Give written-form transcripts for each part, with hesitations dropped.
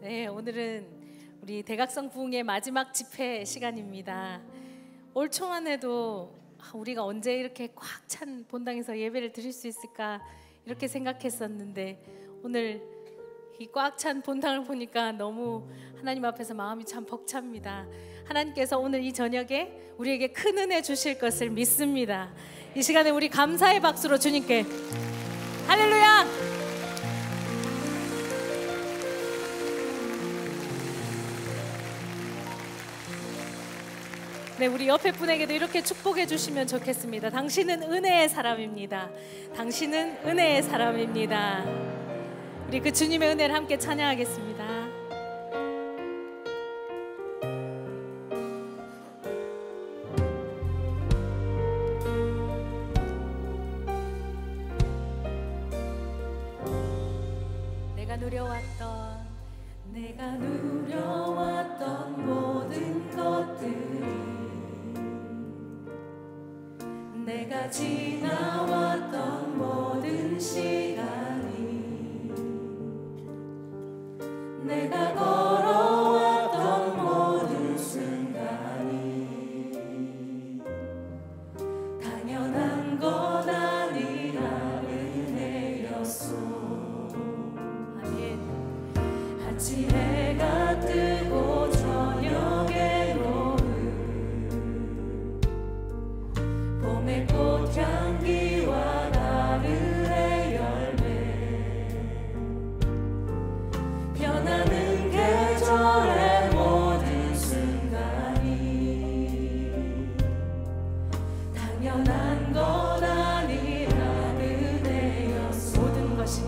네, 오늘은 우리 대각성 부흥의 마지막 집회 시간입니다. 올 초만 해도 우리가 언제 이렇게 꽉 찬 본당에서 예배를 드릴 수 있을까 이렇게 생각했었는데, 오늘 이 꽉 찬 본당을 보니까 너무 하나님 앞에서 마음이 참 벅찹니다. 하나님께서 오늘 이 저녁에 우리에게 큰 은혜 주실 것을 믿습니다. 이 시간에 우리 감사의 박수로 주님께 할렐루야! 네, 우리 옆에 분에게도 이렇게 축복해 주시면 좋겠습니다. 당신은 은혜의 사람입니다. 당신은 은혜의 사람입니다. 우리 그 주님의 은혜를 함께 찬양하겠습니다. 내가 누려왔던 모든 것들이, 내가 지나왔던 모든 시간이, 내가 걸어왔던 모든 순간이 당연한 건 아니라 은혜였소. 아멘. 아침 해가 뜨고 저녁에 노을, 봄의 꽃향기와 가을의 열매, 변하는 계절의 모든 순간이 당연한 건 아니라 은혜였어. 모든 것이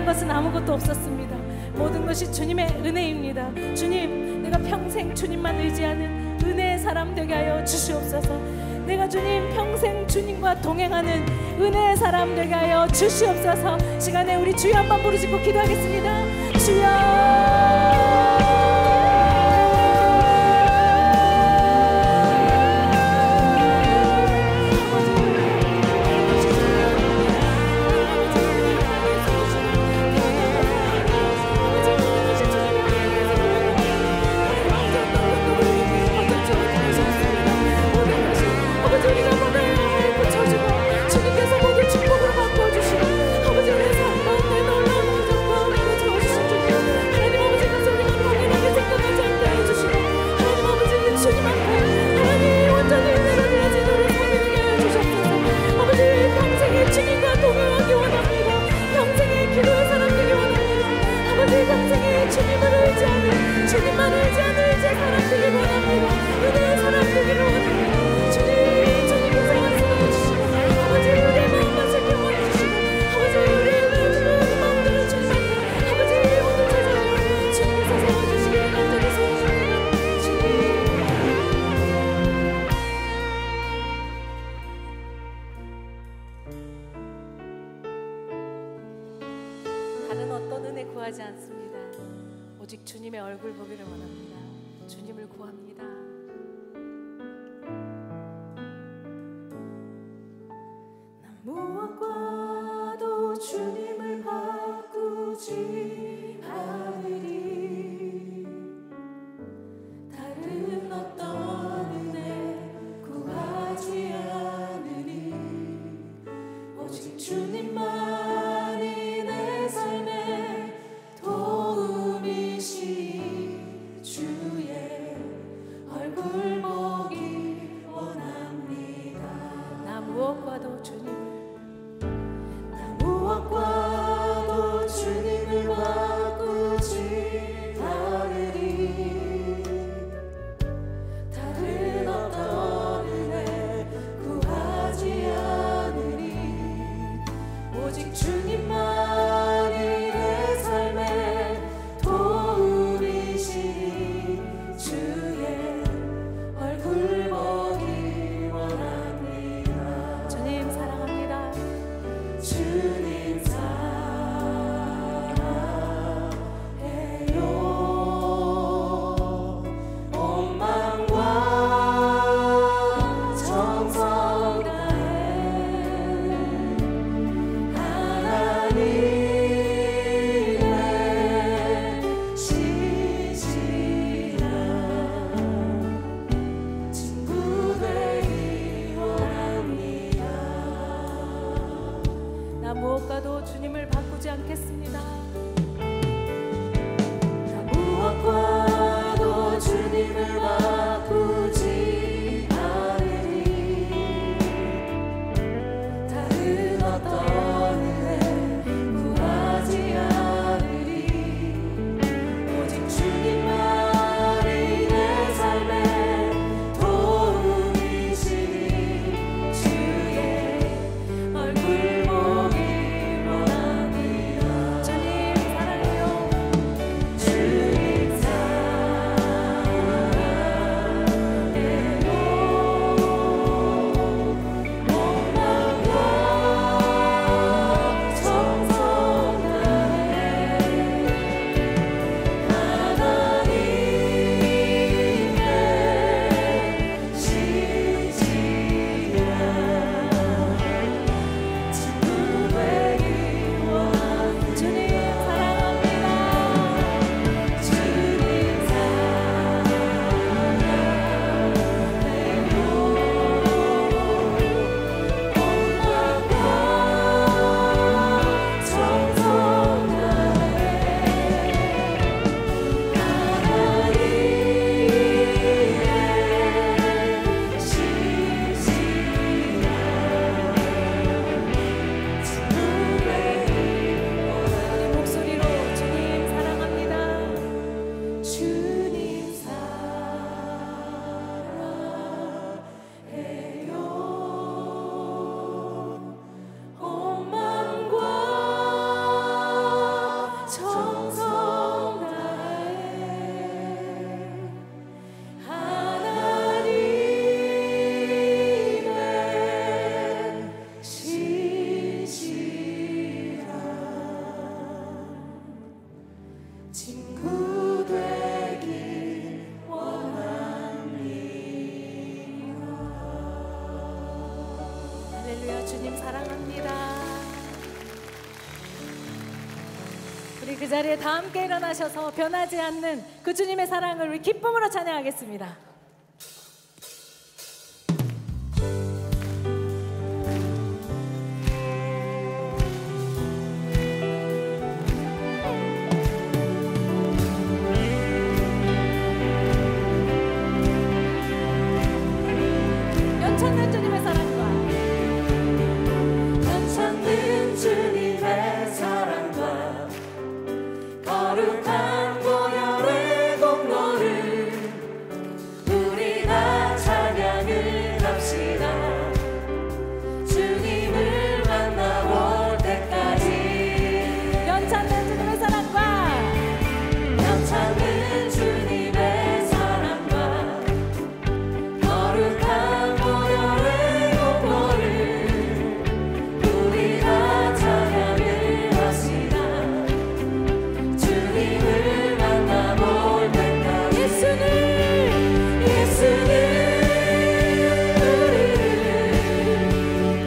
못한 것은 아무것도 없었습니다. 모든 것이 주님의 은혜입니다. 주님, 내가 평생 주님만 의지하는 은혜의 사람 되게 하여 주시옵소서. 내가 주님 평생 주님과 동행하는 은혜의 사람 되게 하여 주시옵소서. 시간에 우리 주여 한번 부르짖고 기도하겠습니다. 주여. 주님만 의지하는 이제 사람 되길 원합니다. 은혜의 사람 되기를 원합니다. 주님께서 말씀해 주시고 아버지 우리의 마음만 살펴봐 주시고 아버지 우리의 모든 마음들을 주님 앞에 아버지 모든 제자를 주님께서 세워주시기를 간절히 소원합니다. 주님. 다른 어떤 은혜 구하지 않습니다. 오직 주님의 얼굴 보기를 원합니다. 주님을 구합니다. 난 무엇과도 주님을 바꾸지 않으리. 다른 어떤 은혜 구하지 않으리. 오직 주님만이 내 삶에 주의 얼굴 보기 원합니다. 나 무엇과도 주님을 바꾸지 않으리. 다른 어떤 은혜 구하지 않으리. 오직 주님만이 내 삶에 주의 얼굴 보기 원합니다. 주님 사랑합니다. 주님 사랑해요. 온 마음과 정성 다해 하나님의 친구 되기 원합니다. 나 무엇과도 주님을 바꾸지 않겠습니다. 나 무엇과도 주님을 바꾸지 않으리. 다른 어떤 은혜 구하지 않으리. 오직 주님만이 내 삶에 도움이시니 주의 얼굴 보기 원합니다. 주님 사랑해요. 주님 사랑해요. 온 마음과 우리 그 자리에 다 함께 일어나셔서 변하지 않는 그 주님의 사랑을 우리 기쁨으로 찬양하겠습니다. 연찬는 주님의 사랑과 연찬는 주님의 사랑과 거룩한 보혈의 공로를 우리 다 찬양을 합시다. 주님을 만나볼 때까지 연찬는 주님의 사랑과 연찬는 주님의 사랑과 거룩한 보혈의 공로를 우리 다 찬양을 합시다. 주님을 만나볼 때까지 예수는 우리를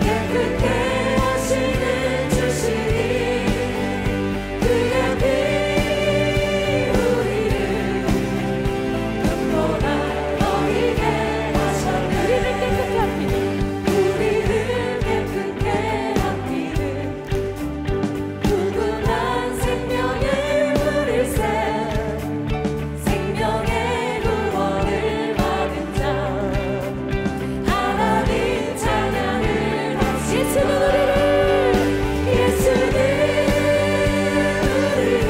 깨끗게 하시는 주시니 그의 피 우리를 눈보다 너희게 하셨네. 우리를 깨끗게 함기는 구분한 생명의 물일새 생명의 구원을 받은 자 하나님 찬양을 합시다. 예수는 우리를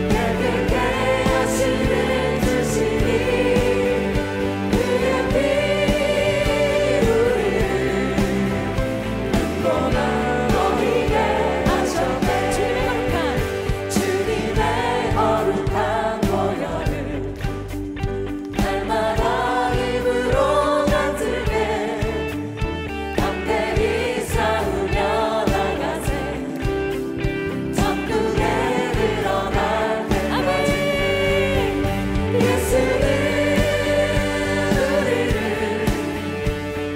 깨끗게 하시는 주시니 그의 피 우리를 눈보다 너희게 하셨네. 주님의 거룩한 보혈을 날마다 입으로 간증해 담대히 싸우며 나가세. 천국에 들어갈 때까지 예수는 우리를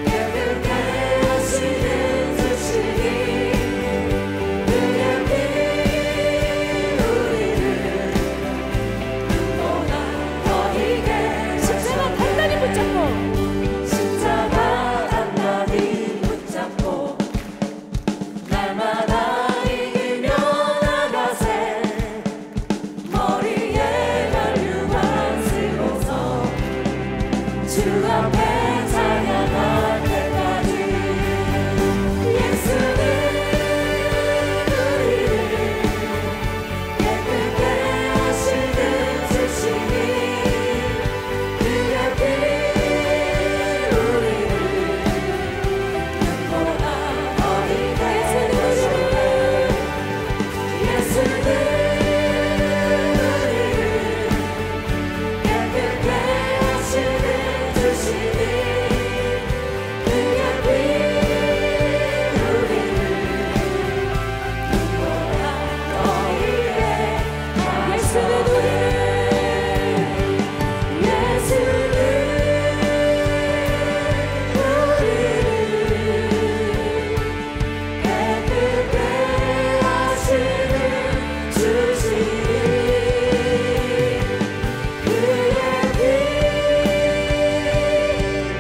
깨끗게 하시는 주시니 그의 피 우리를 눈보다 너희게 십자가 단단히 붙잡고 날마다 이기며 나가세. 머리에 혈류관 쓰고서 주 앞에 찬양할 때까지 예수는 우리를 깨끗게 하시는 주시니 그의 피 우리를 눈보다 너희게 하셨네. 예수는 우리를 깨끗게 하시는 주시니 그의 피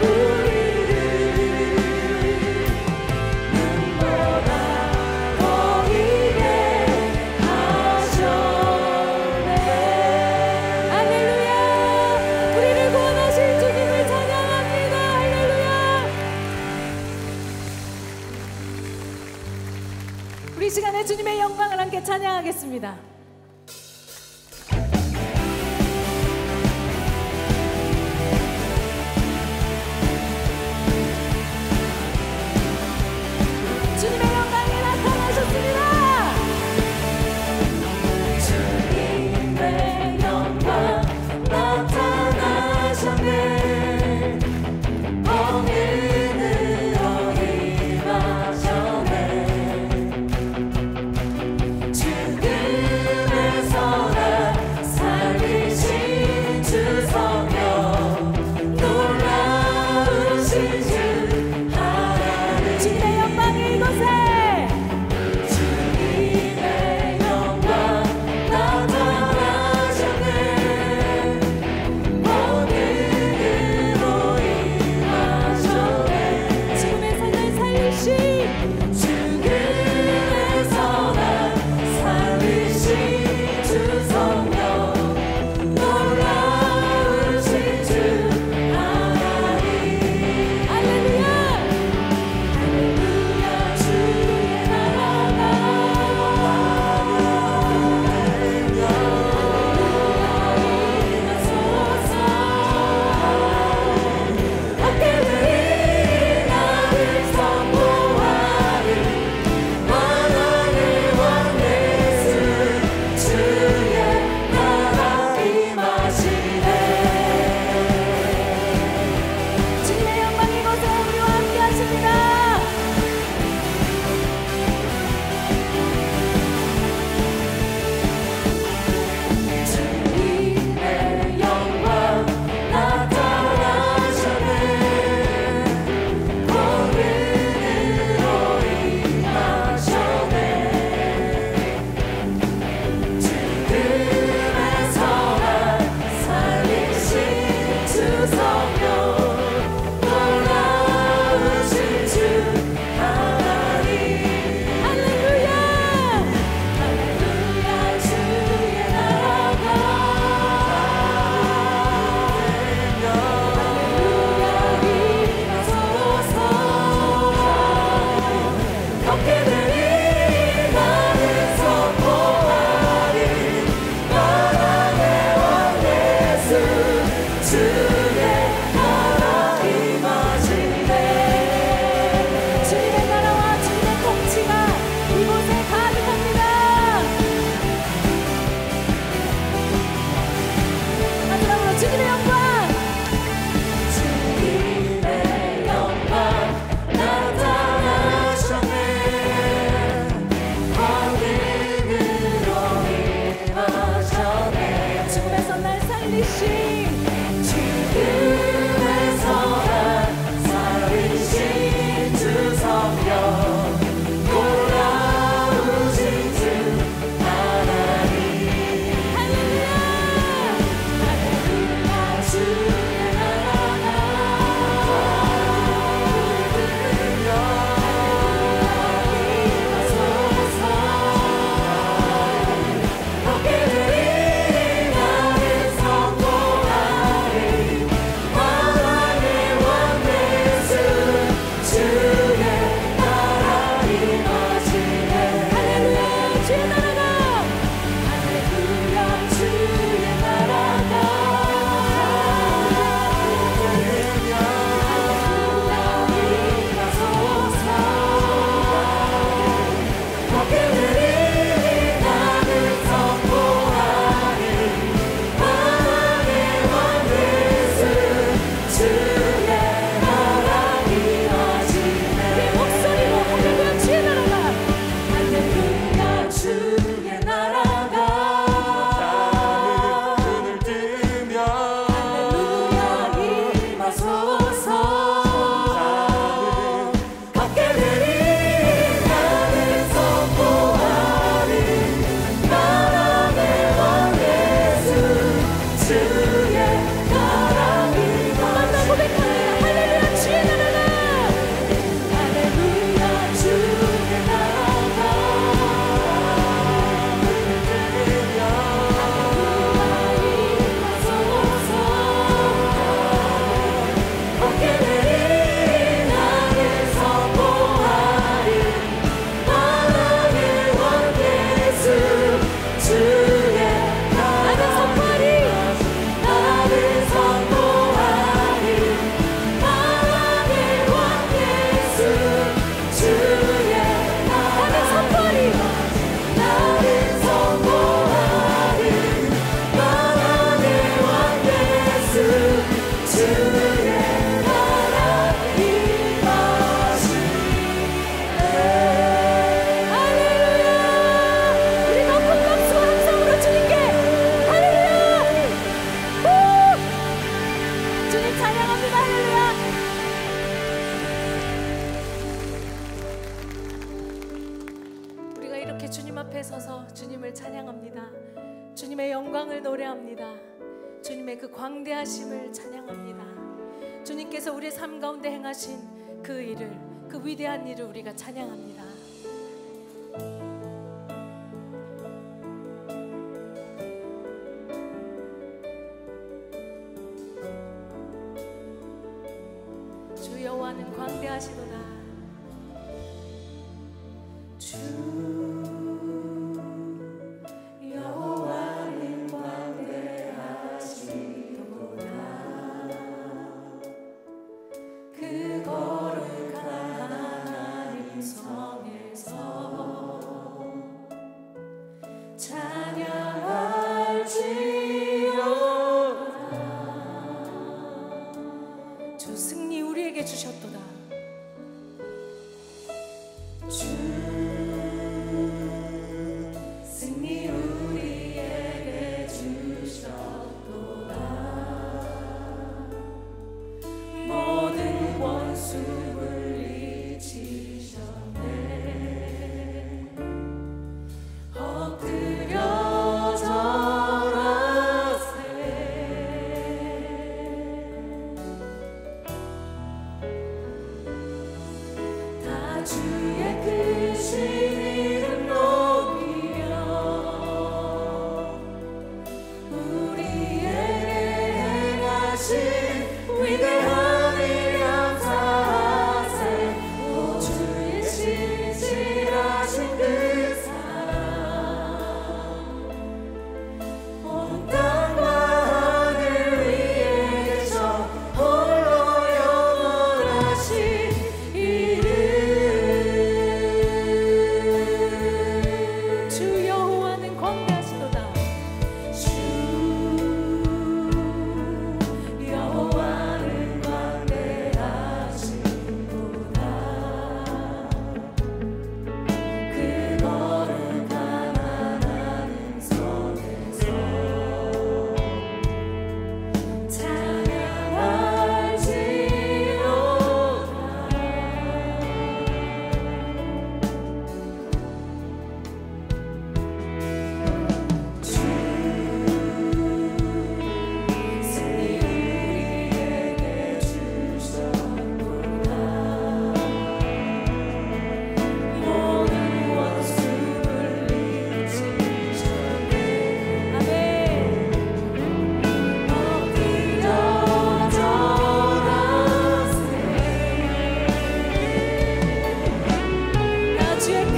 우리를 눈보다 너희게 할렐루야. 우리를 구원하신 주님을 찬양합니다. 할렐루야. 우리 시간에 주님의 영광을 함께 찬양하겠습니다. 주님의 영광이 나타나셨습니다. 주님의 영광 나타나셨네. 범인으로 임하셨네. 죽음의 놀라우신 주 하나님. 주님의 영광이 이곳에 주님을 찬양합니다. 주님의 영광을 노래합니다. 주님의 그 광대하심을 찬양합니다. 주님께서 우리의 삶 가운데 행하신 그 일을, 그 위대한 일을 우리가 찬양합니다. 주 여호와는 광대하시도다. 주 여호와는 광대하시도다. 그 거룩한 하나님 성에서 찬양할지어다. 주 승리 우리에게 주셨도다. 주 승리 우리에게 주셨도다. 모든 원수 물리치셨네. 엎드려 절하세. 다 주의 그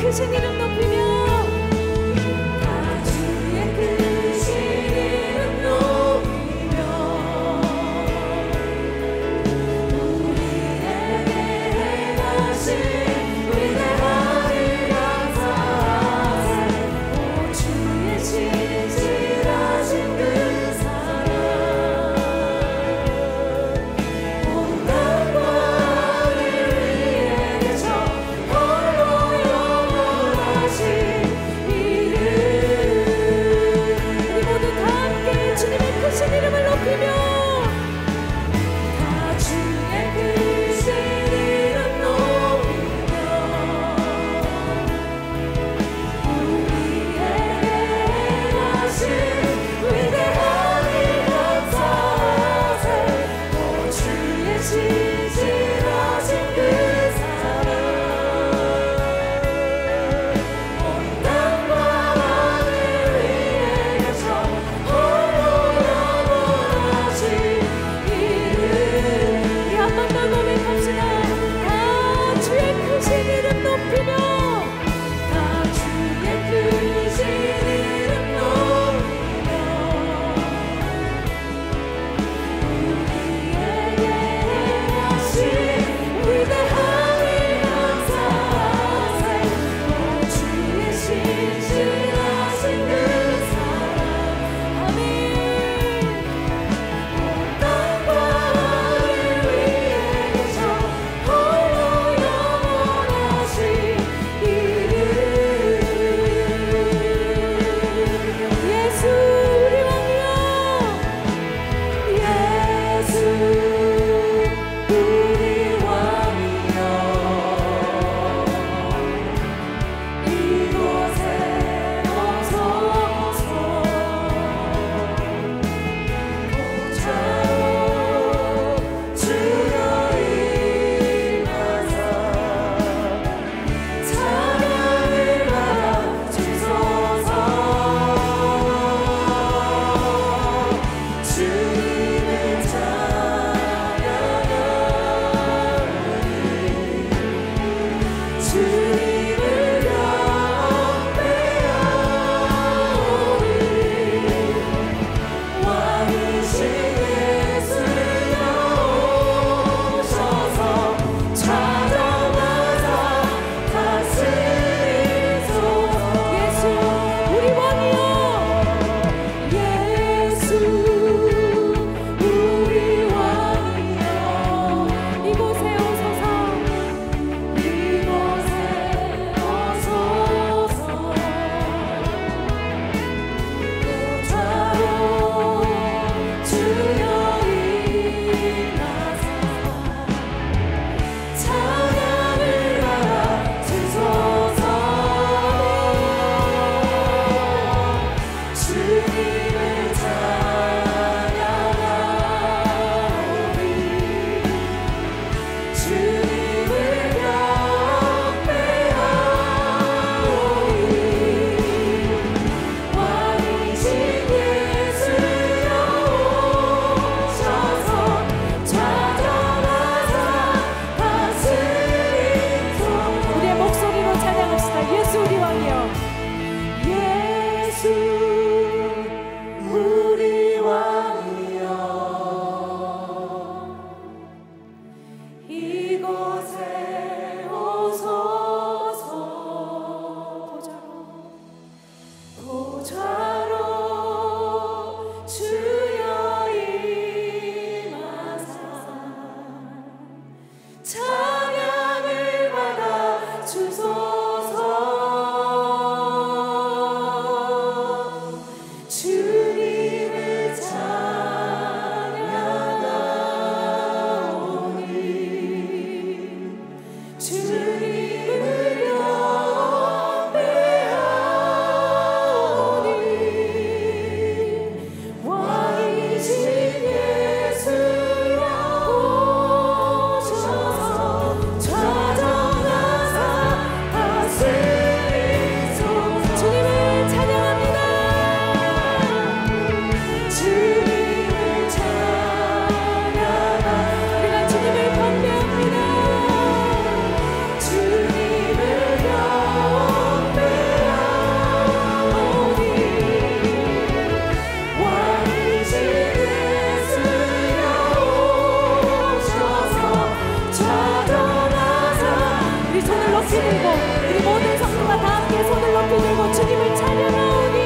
크신 이름 높이며 주의 크신 이름 높이며 우리에게 행하신 위대한 일 감사하세. 오 주의 진실하신 그 사랑 온 땅과 하늘 위에 계셔 홀로 영원하신 들고 우리 모든 성도가 다 함께 손을 높이 들고 주님을 찬양하오니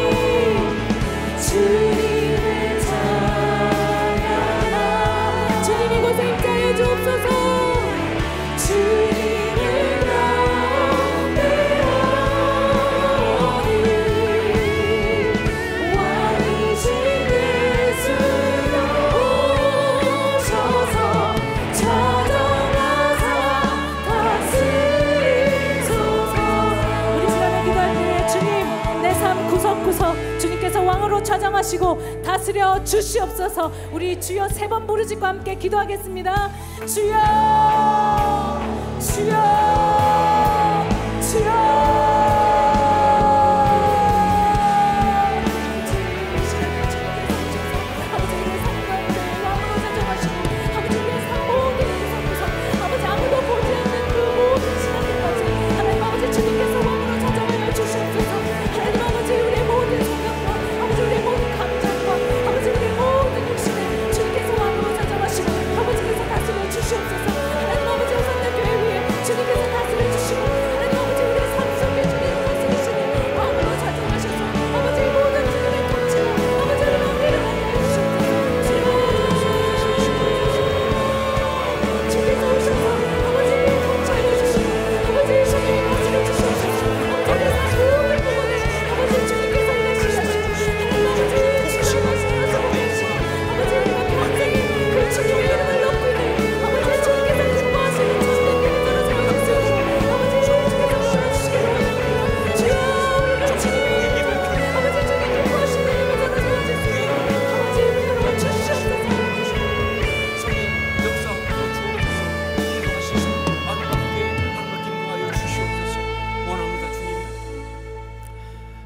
주님을 찬양하 주님 이곳에 임재해 주옵소서 주님을 경배하오니 왕이신 예수여 오셔서 찾아가사 다스리소서. 우리 시간에 기도할 때 주님 내 삶 구석구석 주님께서 왕으로 좌정하시고 다스려 주시옵소서. 우리 주여 세 번 부르짖고 함께 기도하겠습니다. 주여 주여 주여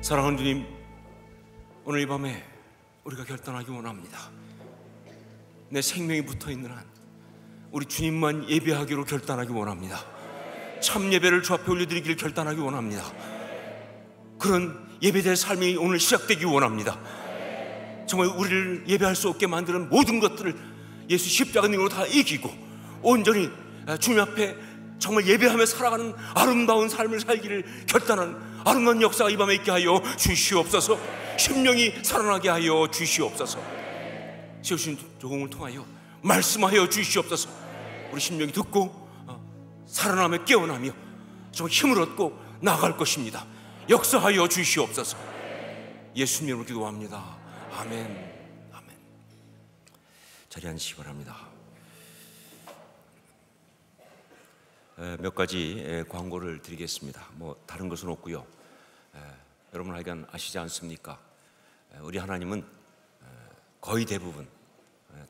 사랑하는 주님, 오늘 이 밤에 우리가 결단하기 원합니다. 내 생명이 붙어있는 한 우리 주님만 예배하기로 결단하기 원합니다. 참 예배를 주 앞에 올려드리기를 결단하기 원합니다. 그런 예배될 삶이 오늘 시작되기 원합니다. 정말 우리를 예배할 수 없게 만드는 모든 것들을 예수 십자가 능력으로 다 이기고 온전히 주님 앞에 정말 예배하며 살아가는 아름다운 삶을 살기를 결단한 아름다운 역사가 이 밤에 있게 하여 주시옵소서. 심령이 살아나게 하여 주시옵소서. 세우신 조공을 통하여 말씀하여 주시옵소서. 우리 심령이 듣고 살아나며 깨어나며 정말 힘을 얻고 나아갈 것입니다. 역사하여 주시옵소서. 예수님 이름으로 기도합니다. 아멘. 아멘. 자리에 앉으시기 바랍니다. 몇 가지 광고를 드리겠습니다. 뭐 다른 것은 없고요. 여러분 하여간 아시지 않습니까? 우리 하나님은 거의 대부분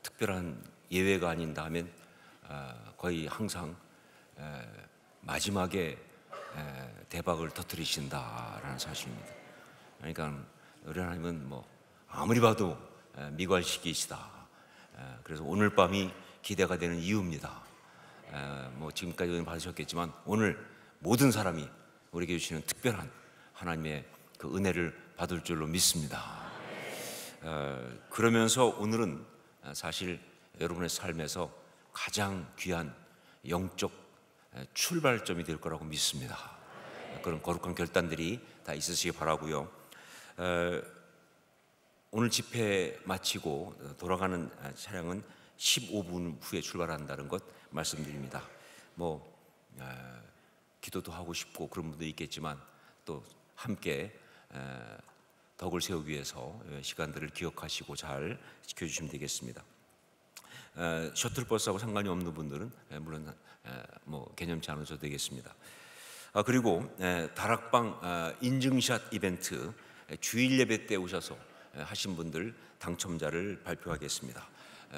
특별한 예외가 아닌다면 거의 항상 마지막에 대박을 터뜨리신다라는 사실입니다. 그러니까 우리 하나님은 뭐 아무리 봐도 미괄시기시다. 그래서 오늘 밤이 기대가 되는 이유입니다. 뭐 지금까지 받으셨겠지만 오늘 모든 사람이 우리에게 주시는 특별한 하나님의 그 은혜를 받을 줄로 믿습니다. 그러면서 오늘은 사실 여러분의 삶에서 가장 귀한 영적 출발점이 될 거라고 믿습니다. 그런 거룩한 결단들이 다 있으시기 바라고요. 오늘 집회 마치고 돌아가는 차량은 15분 후에 출발한다는 것 말씀드립니다. 뭐 기도도 하고 싶고 그런 분도 있겠지만 또 함께 덕을 세우기 위해서 시간들을 기억하시고 잘 지켜주시면 되겠습니다. 셔틀버스하고 상관이 없는 분들은 물론 뭐 개념치 않으셔도 되겠습니다. 그리고 다락방 인증샷 이벤트 주일 예배 때 오셔서 하신 분들 당첨자를 발표하겠습니다.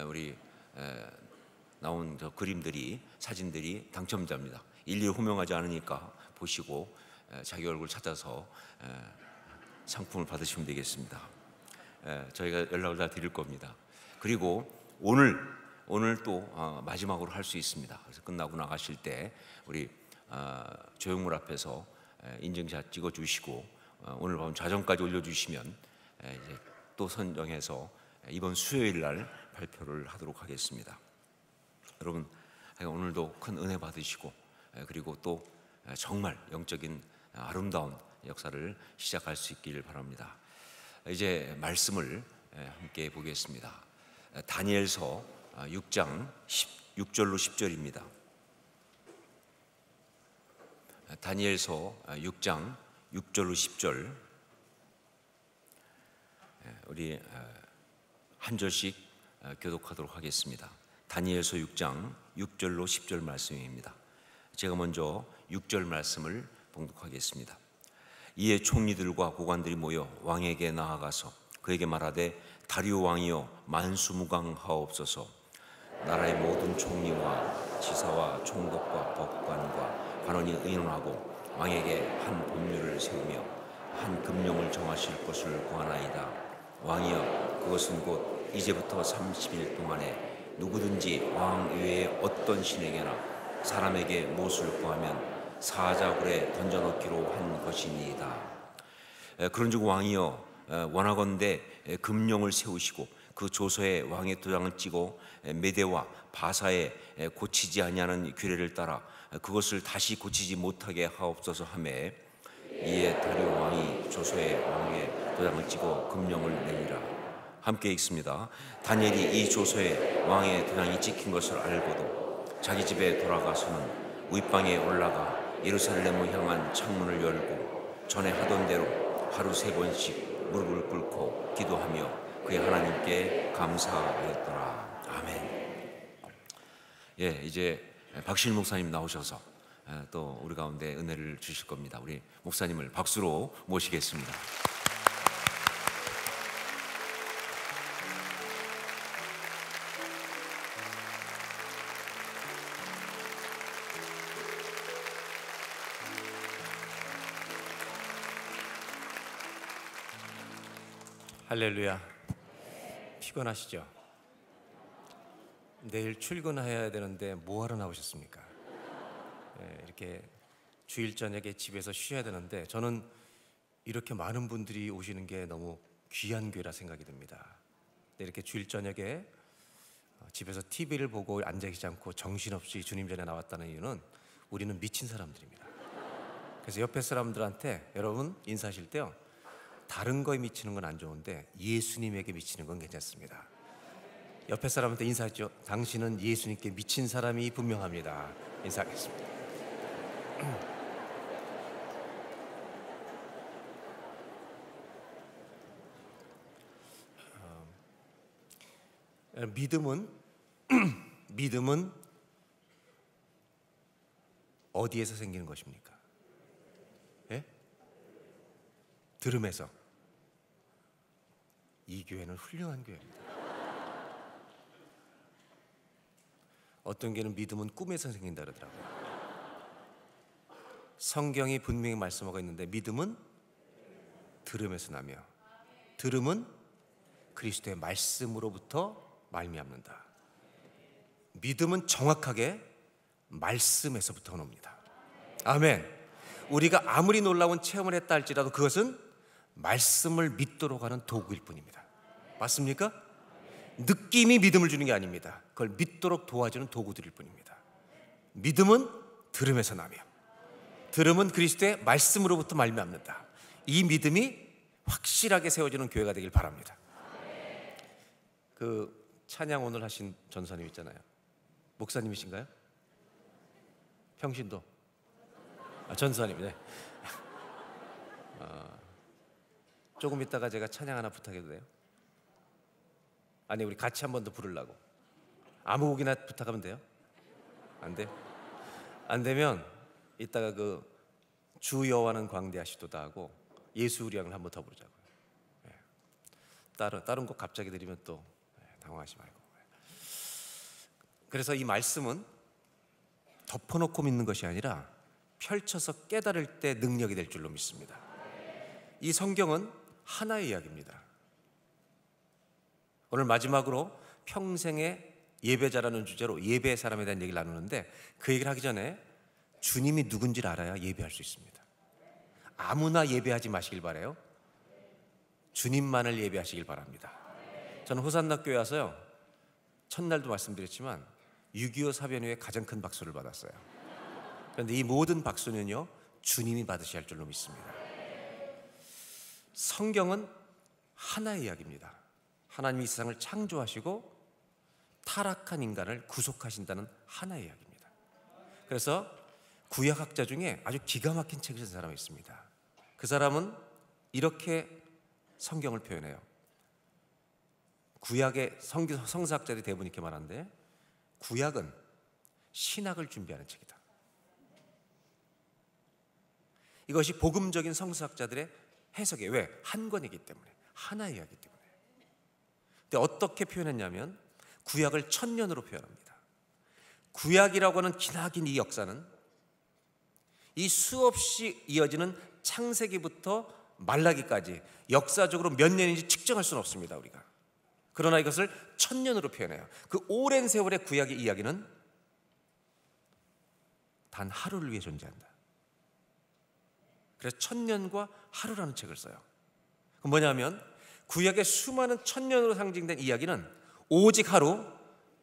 우리 나온 저 그림들이 사진들이 당첨자입니다. 일일이 호명하지 않으니까 보시고 자기 얼굴 찾아서 상품을 받으시면 되겠습니다. 저희가 연락을 다 드릴 겁니다. 그리고 오늘 또 마지막으로 할 수 있습니다. 그래서 끝나고 나가실 때 우리 조형물 앞에서 인증샷 찍어주시고 오늘 밤 자정까지 올려주시면 이제 또 선정해서 이번 수요일 날 발표를 하도록 하겠습니다. 여러분 오늘도 큰 은혜 받으시고 그리고 또 정말 영적인 아름다운 역사를 시작할 수 있기를 바랍니다. 이제 말씀을 함께 보겠습니다. 다니엘서 6장 6절로 10절입니다. 다니엘서 6장 6절로 10절, 우리 한 절씩 교독하도록 하겠습니다. 다니엘서 6장 6절로 10절 말씀입니다. 제가 먼저 6절 말씀을 봉독하겠습니다. 이에 총리들과 고관들이 모여 왕에게 나아가서 그에게 말하되, 다리오 왕이여 만수무강하옵소서. 나라의 모든 총리와 지사와 총독과 법관과 관원이 의논하고 왕에게 한 법률을 세우며 한 금령을 정하실 것을 구하나이다. 왕이여, 그것은 곧 이제부터 30일 동안에 누구든지 왕 외에 어떤 신에게나 사람에게 무엇을 구하면 사자굴에 던져넣기로 한 것이니이다. 그런즉 왕이여, 원하건대 금령을 세우시고 그 조서에 왕의 도장을 찍고 메대와 바사에 고치지 아니하는 규례를 따라 그것을 다시 고치지 못하게 하옵소서 하매, 이에 다리오 왕이 조서에 왕의 도장을 찍어 금령을 내니라. 함께 읽습니다. 다니엘이 이 조서에 왕의 도장이 찍힌 것을 알고도 자기 집에 돌아가서는 윗방에 올라가 예루살렘을 향한 창문을 열고 전에 하던 대로 하루 3번씩 무릎을 꿇고 기도하며 그의 하나님께 감사하였더라. 아멘. 이제 박실 목사님 나오셔서 또 우리 가운데 은혜를 주실 겁니다. 우리 목사님을 박수로 모시겠습니다. 할렐루야. 피곤하시죠? 내일 출근해야 되는데 뭐하러 나오셨습니까? 이렇게 주일 저녁에 집에서 쉬어야 되는데, 저는 이렇게 많은 분들이 오시는 게 너무 귀한 교회라 생각이 듭니다. 이렇게 주일 저녁에 집에서 TV를 보고 앉아계시지 않고 정신없이 주님 전에 나왔다는 이유는 우리는 미친 사람들입니다. 그래서 옆에 사람들한테 여러분 인사하실 때요, 다른 거에 미치는 건 안 좋은데 예수님에게 미치는 건 괜찮습니다. 옆에 사람한테 인사하죠. 당신은 예수님께 미친 사람이 분명합니다. 인사하겠습니다. 믿음은 어디에서 생기는 것입니까? 예? 들음에서. 이 교회는 훌륭한 교회입니다. 어떤 교회는 믿음은 꿈에서 생긴다 그러더라고요. 성경이 분명히 말씀하고 있는데, 믿음은 들음에서 나며 들음은 그리스도의 말씀으로부터 말미암는다. 믿음은 정확하게 말씀에서부터 옵니다. 아멘. 우리가 아무리 놀라운 체험을 했다 할지라도 그것은 말씀을 믿도록 하는 도구일 뿐입니다. 맞습니까? 느낌이 믿음을 주는 게 아닙니다. 그걸 믿도록 도와주는 도구들일 뿐입니다. 믿음은 들음에서 나며 들음은 그리스도의 말씀으로부터 말미암는다. 이 믿음이 확실하게 세워지는 교회가 되길 바랍니다. 그 찬양 오늘 하신 전사님 있잖아요. 목사님이신가요? 평신도 전사님이네. 조금 있다가 제가 찬양 하나 부탁해도 돼요? 아니, 우리 같이 한 번 더 부르려고. 아무 곡이나 부탁하면 돼요? 안 돼요? 안 되면 이따가 그 주 여호와는 광대하시도다 하고 예수 우리 양을 한 번 더 부르자고요. 다른 곡 갑자기 드리면 또 당황하지 말고. 그래서 이 말씀은 덮어놓고 믿는 것이 아니라 펼쳐서 깨달을 때 능력이 될 줄로 믿습니다. 이 성경은 하나의 이야기입니다. 오늘 마지막으로 평생의 예배자라는 주제로 예배의 사람에 대한 얘기를 나누는데, 그 얘기를 하기 전에 주님이 누군지를 알아야 예배할 수 있습니다. 아무나 예배하지 마시길 바라요. 주님만을 예배하시길 바랍니다. 저는 호산나 교회 와서요, 첫날도 말씀드렸지만 6.25 사변 후에 가장 큰 박수를 받았어요. 그런데 이 모든 박수는요, 주님이 받으셔야 할 줄로 믿습니다. 성경은 하나의 이야기입니다. 하나님이 이 세상을 창조하시고 타락한 인간을 구속하신다는 하나의 이야기입니다. 그래서 구약학자 중에 아주 기가 막힌 책을 쓴 사람이 있습니다. 그 사람은 이렇게 성경을 표현해요. 구약의 성서학자들이 대부분 이렇게 말하는데, 구약은 신학을 준비하는 책이다. 이것이 복음적인 성서학자들의 해석이에요. 왜? 한 권이기 때문에, 하나의 이야기 때문에. 근데 어떻게 표현했냐면 구약을 1000년으로 표현합니다. 구약이라고 하는 기나긴 이 역사는 이 수없이 이어지는 창세기부터 말라기까지 역사적으로 몇 년인지 측정할 수는 없습니다, 우리가. 그러나 이것을 1000년으로 표현해요. 그 오랜 세월의 구약의 이야기는 단 하루를 위해 존재한다. 그래서 1000년과 하루라는 책을 써요. 그건 뭐냐면 구약의 수많은 1000년으로 상징된 이야기는 오직 하루,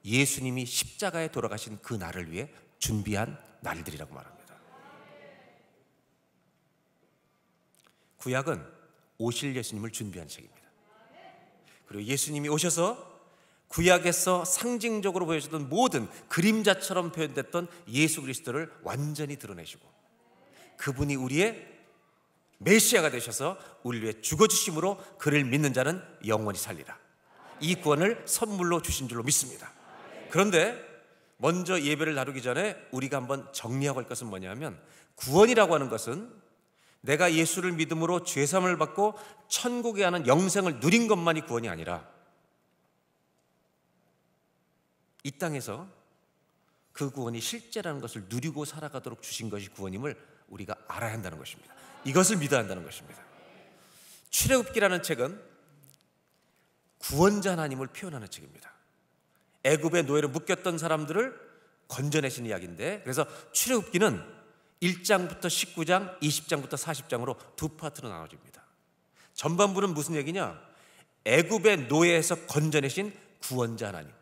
예수님이 십자가에 돌아가신 그 날을 위해 준비한 날들이라고 말합니다. 구약은 오실 예수님을 준비한 책입니다. 그리고 예수님이 오셔서 구약에서 상징적으로 보여주던 모든 그림자처럼 표현됐던 예수 그리스도를 완전히 드러내시고, 그분이 우리의 메시아가 되셔서 우리를 위해 죽어주심으로 그를 믿는 자는 영원히 살리라. 이 구원을 선물로 주신 줄로 믿습니다. 그런데 먼저 예배를 다루기 전에 우리가 한번 정리하고 할 것은 뭐냐면, 구원이라고 하는 것은 내가 예수를 믿음으로 죄사함을 받고 천국에 가는 영생을 누린 것만이 구원이 아니라 이 땅에서 그 구원이 실제라는 것을 누리고 살아가도록 주신 것이 구원임을 우리가 알아야 한다는 것입니다. 이것을 믿어야 한다는 것입니다. 출애굽기라는 책은 구원자 하나님을 표현하는 책입니다. 애굽의 노예로 묶였던 사람들을 건져내신 이야기인데, 그래서 출애굽기는 1장부터 19장, 20장부터 40장으로 두 파트로 나눠집니다. 전반부는 무슨 얘기냐? 애굽의 노예에서 건져내신 구원자 하나님.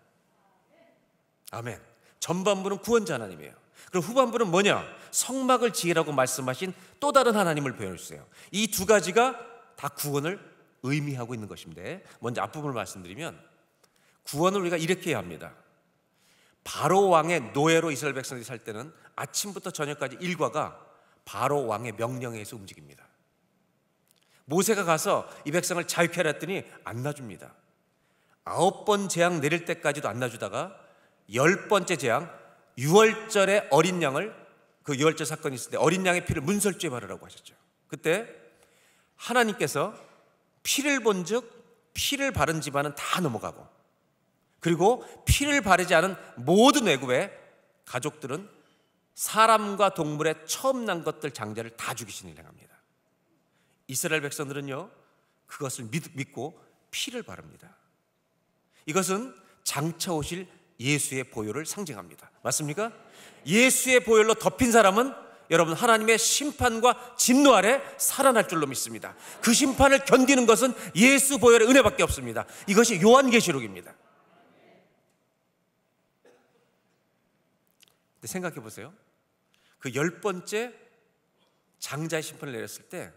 아멘. 전반부는 구원자 하나님이에요. 그리고 후반부는 뭐냐? 성막을 지으라고 말씀하신 또 다른 하나님을 표현해 주세요. 이 두 가지가 다 구원을 의미하고 있는 것인데, 먼저 앞부분을 말씀드리면, 구원을 우리가 이렇게 해야 합니다. 바로 왕의 노예로 이스라엘 백성들이 살 때는 아침부터 저녁까지 일과가 바로 왕의 명령에 의해서 움직입니다. 모세가 가서 이 백성을 자유케 하라 했더니 안 놔줍니다. 9번 재앙 내릴 때까지도 안 놔주다가 10번째 재앙, 유월절에 어린 양을, 그 유월절 사건이 있을 때 어린 양의 피를 문설주에 바르라고 하셨죠. 그때 하나님께서 피를 본즉 피를 바른 집안은 다 넘어가고, 그리고 피를 바르지 않은 모든 애굽의 가족들은 사람과 동물의 처음 난 것들 장자를 다 죽이신 일을 행합니다. 이스라엘 백성들은요, 그것을 믿고 피를 바릅니다. 이것은 장차 오실 예수의 보혈을 상징합니다. 맞습니까? 예수의 보혈로 덮인 사람은 여러분 하나님의 심판과 진노 아래 살아날 줄로 믿습니다. 그 심판을 견디는 것은 예수 보혈의 은혜밖에 없습니다. 이것이 요한계시록입니다. 근데 생각해 보세요. 그 10번째 장자의 심판을 내렸을 때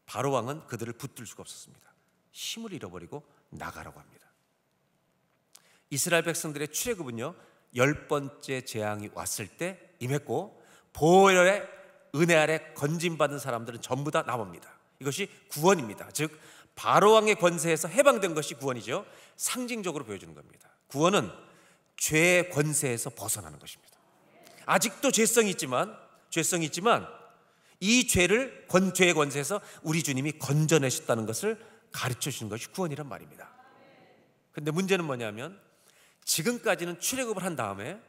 바로 왕은 그들을 붙들 수가 없었습니다. 힘을 잃어버리고 나가라고 합니다. 이스라엘 백성들의 출애굽은요, 10번째 재앙이 왔을 때 임했고, 보혈의 은혜 아래 건짐받은 사람들은 전부 다 남습니다. 이것이 구원입니다. 즉 바로왕의 권세에서 해방된 것이 구원이죠. 상징적으로 보여주는 겁니다. 구원은 죄의 권세에서 벗어나는 것입니다. 아직도 죄성이 있지만 이 죄의 권세에서 우리 주님이 건져내셨다는 것을 가르쳐 주시는 것이 구원이란 말입니다. 그런데 문제는 뭐냐면, 지금까지는 출애굽을 한 다음에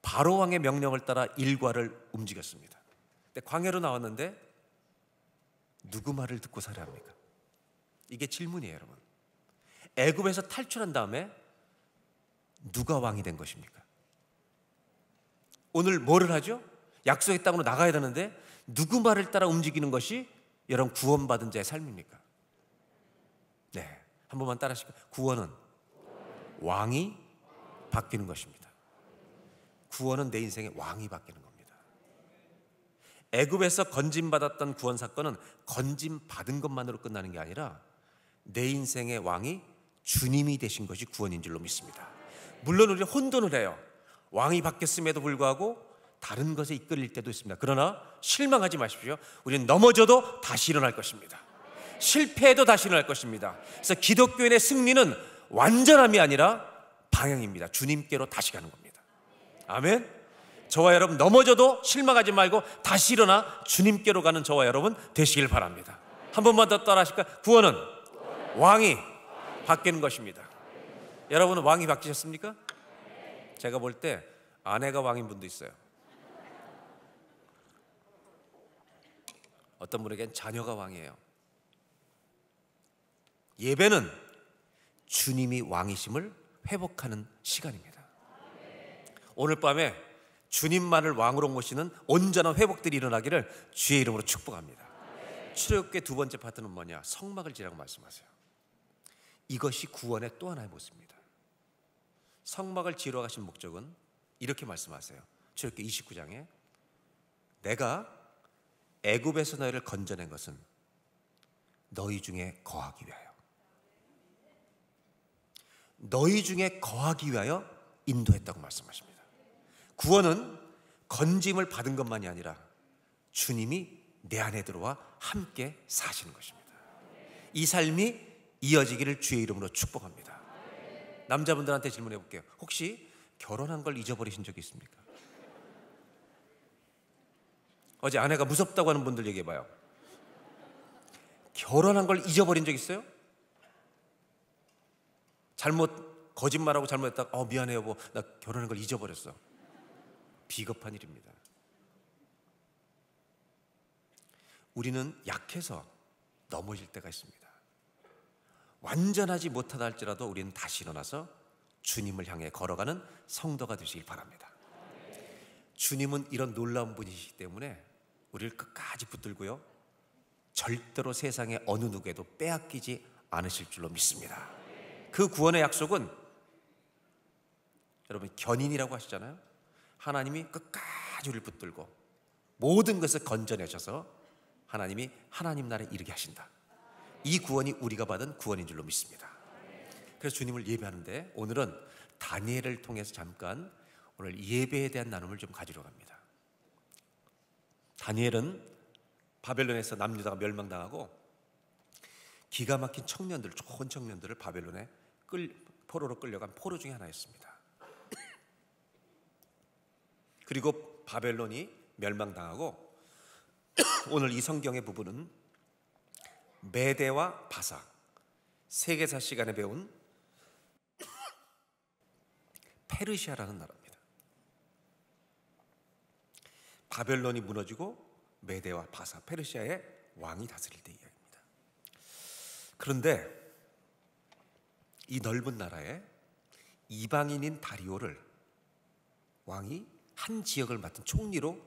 바로왕의 명령을 따라 일과를 움직였습니다. 근데 광야로 나왔는데 누구 말을 듣고 살아야 합니까? 이게 질문이에요, 여러분. 애굽에서 탈출한 다음에 누가 왕이 된 것입니까? 오늘 뭐를 하죠? 약속의 땅으로 나가야 되는데 누구 말을 따라 움직이는 것이 여러분 구원받은 자의 삶입니까? 네, 한 번만 따라 하시고, 구원은 왕이 바뀌는 것입니다. 구원은 내 인생의 왕이 바뀌는 겁니다. 애굽에서 건짐받았던 구원 사건은 건짐받은 것만으로 끝나는 게 아니라 내 인생의 왕이 주님이 되신 것이 구원인 줄로 믿습니다. 물론 우리는 혼돈을 해요. 왕이 바뀌었음에도 불구하고 다른 것에 이끌릴 때도 있습니다. 그러나 실망하지 마십시오. 우리는 넘어져도 다시 일어날 것입니다. 실패해도 다시 일어날 것입니다. 그래서 기독교인의 승리는 완전함이 아니라 방향입니다. 주님께로 다시 가는 겁니다. 아멘. 저와 여러분 넘어져도 실망하지 말고 다시 일어나 주님께로 가는 저와 여러분 되시길 바랍니다. 한 번만 더 따라 하실까요? 구원은 왕이 바뀌는 것입니다. 여러분은 왕이 바뀌셨습니까? 제가 볼 때 아내가 왕인 분도 있어요. 어떤 분에겐 자녀가 왕이에요. 예배는 주님이 왕이심을 회복하는 시간입니다. 오늘 밤에 주님만을 왕으로 모시는 온전한 회복들이 일어나기를 주의 이름으로 축복합니다. 출애굽기의 두 번째 파트는 뭐냐? 성막을 지라고 말씀하세요. 이것이 구원의 또 하나의 모습입니다. 성막을 지으러 가신 목적은 이렇게 말씀하세요. 출애굽기 29장에 내가 애굽에서 너희를 건져낸 것은 너희 중에 거하기 위하여, 너희 중에 거하기 위하여 인도했다고 말씀하십니다. 구원은 건짐을 받은 것만이 아니라 주님이 내 안에 들어와 함께 사시는 것입니다. 이 삶이 이어지기를 주의 이름으로 축복합니다. 남자분들한테 질문해 볼게요. 혹시 결혼한 걸 잊어버리신 적이 있습니까? 어제 아내가 무섭다고 하는 분들 얘기해 봐요. 결혼한 걸 잊어버린 적 있어요? 거짓말하고 잘못했다가 미안해 여보, 나 결혼한 걸 잊어버렸어. 비겁한 일입니다. 우리는 약해서 넘어질 때가 있습니다. 완전하지 못하다 할지라도 우리는 다시 일어나서 주님을 향해 걸어가는 성도가 되시길 바랍니다. 주님은 이런 놀라운 분이시기 때문에 우리를 끝까지 붙들고요, 절대로 세상의 어느 누구에도 빼앗기지 않으실 줄로 믿습니다. 그 구원의 약속은 여러분 견인이라고 하시잖아요. 하나님이 끝까지 우리를 붙들고 모든 것을 건져내셔서 하나님이 하나님 나라에 이르게 하신다. 이 구원이 우리가 받은 구원인 줄로 믿습니다. 그래서 주님을 예배하는데 오늘은 다니엘을 통해서 잠깐 오늘 예배에 대한 나눔을 좀 가지러 갑니다. 다니엘은 바벨론에서 남유다가 멸망당하고 기가 막힌 청년들, 좋은 청년들을 바벨론에 포로로 끌려간 포로 중에 하나였습니다. 그리고 바벨론이 멸망당하고 오늘 이 성경의 부분은 메대와 바사, 세계사 시간에 배운 페르시아라는 나라입니다. 바벨론이 무너지고 메대와 바사, 페르시아의 왕이 다스릴 때 이야기입니다. 그런데 이 넓은 나라에 이방인인 다리오를 왕이 한 지역을 맡은 총리로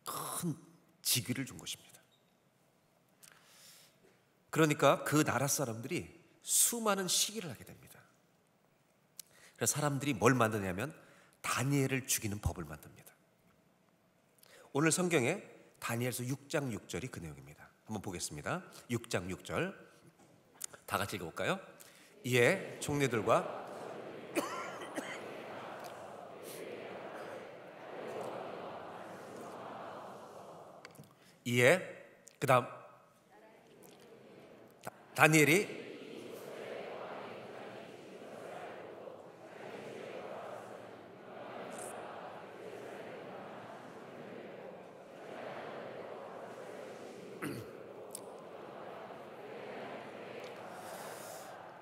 큰 직위를 준 것입니다. 그러니까 그 나라 사람들이 수많은 시기를 하게 됩니다. 그래서 사람들이 뭘 만드냐면 다니엘을 죽이는 법을 만듭니다. 오늘 성경에 다니엘서 6장 6절이 그 내용입니다. 한번 보겠습니다. 6장 6절 다 같이 읽어볼까요? 이에 총리들과 그 다음 다니엘이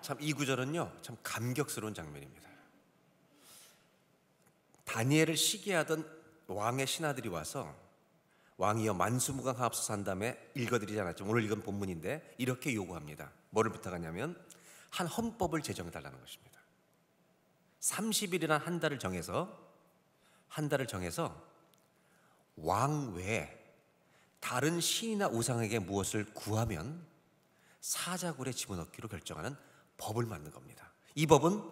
참 이 구절은요 참 감격스러운 장면입니다. 다니엘을 시기하던 왕의 신하들이 와서 왕이여 만수무강하옵소서 한 다음에 읽어드리지 않았지만 오늘 읽은 본문인데 이렇게 요구합니다. 뭐를 부탁하냐면 한 헌법을 제정해달라는 것입니다. 30일이나 한 달을 정해서 왕 외에 다른 신이나 우상에게 무엇을 구하면 사자굴에 집어넣기로 결정하는 법을 만든 겁니다. 이 법은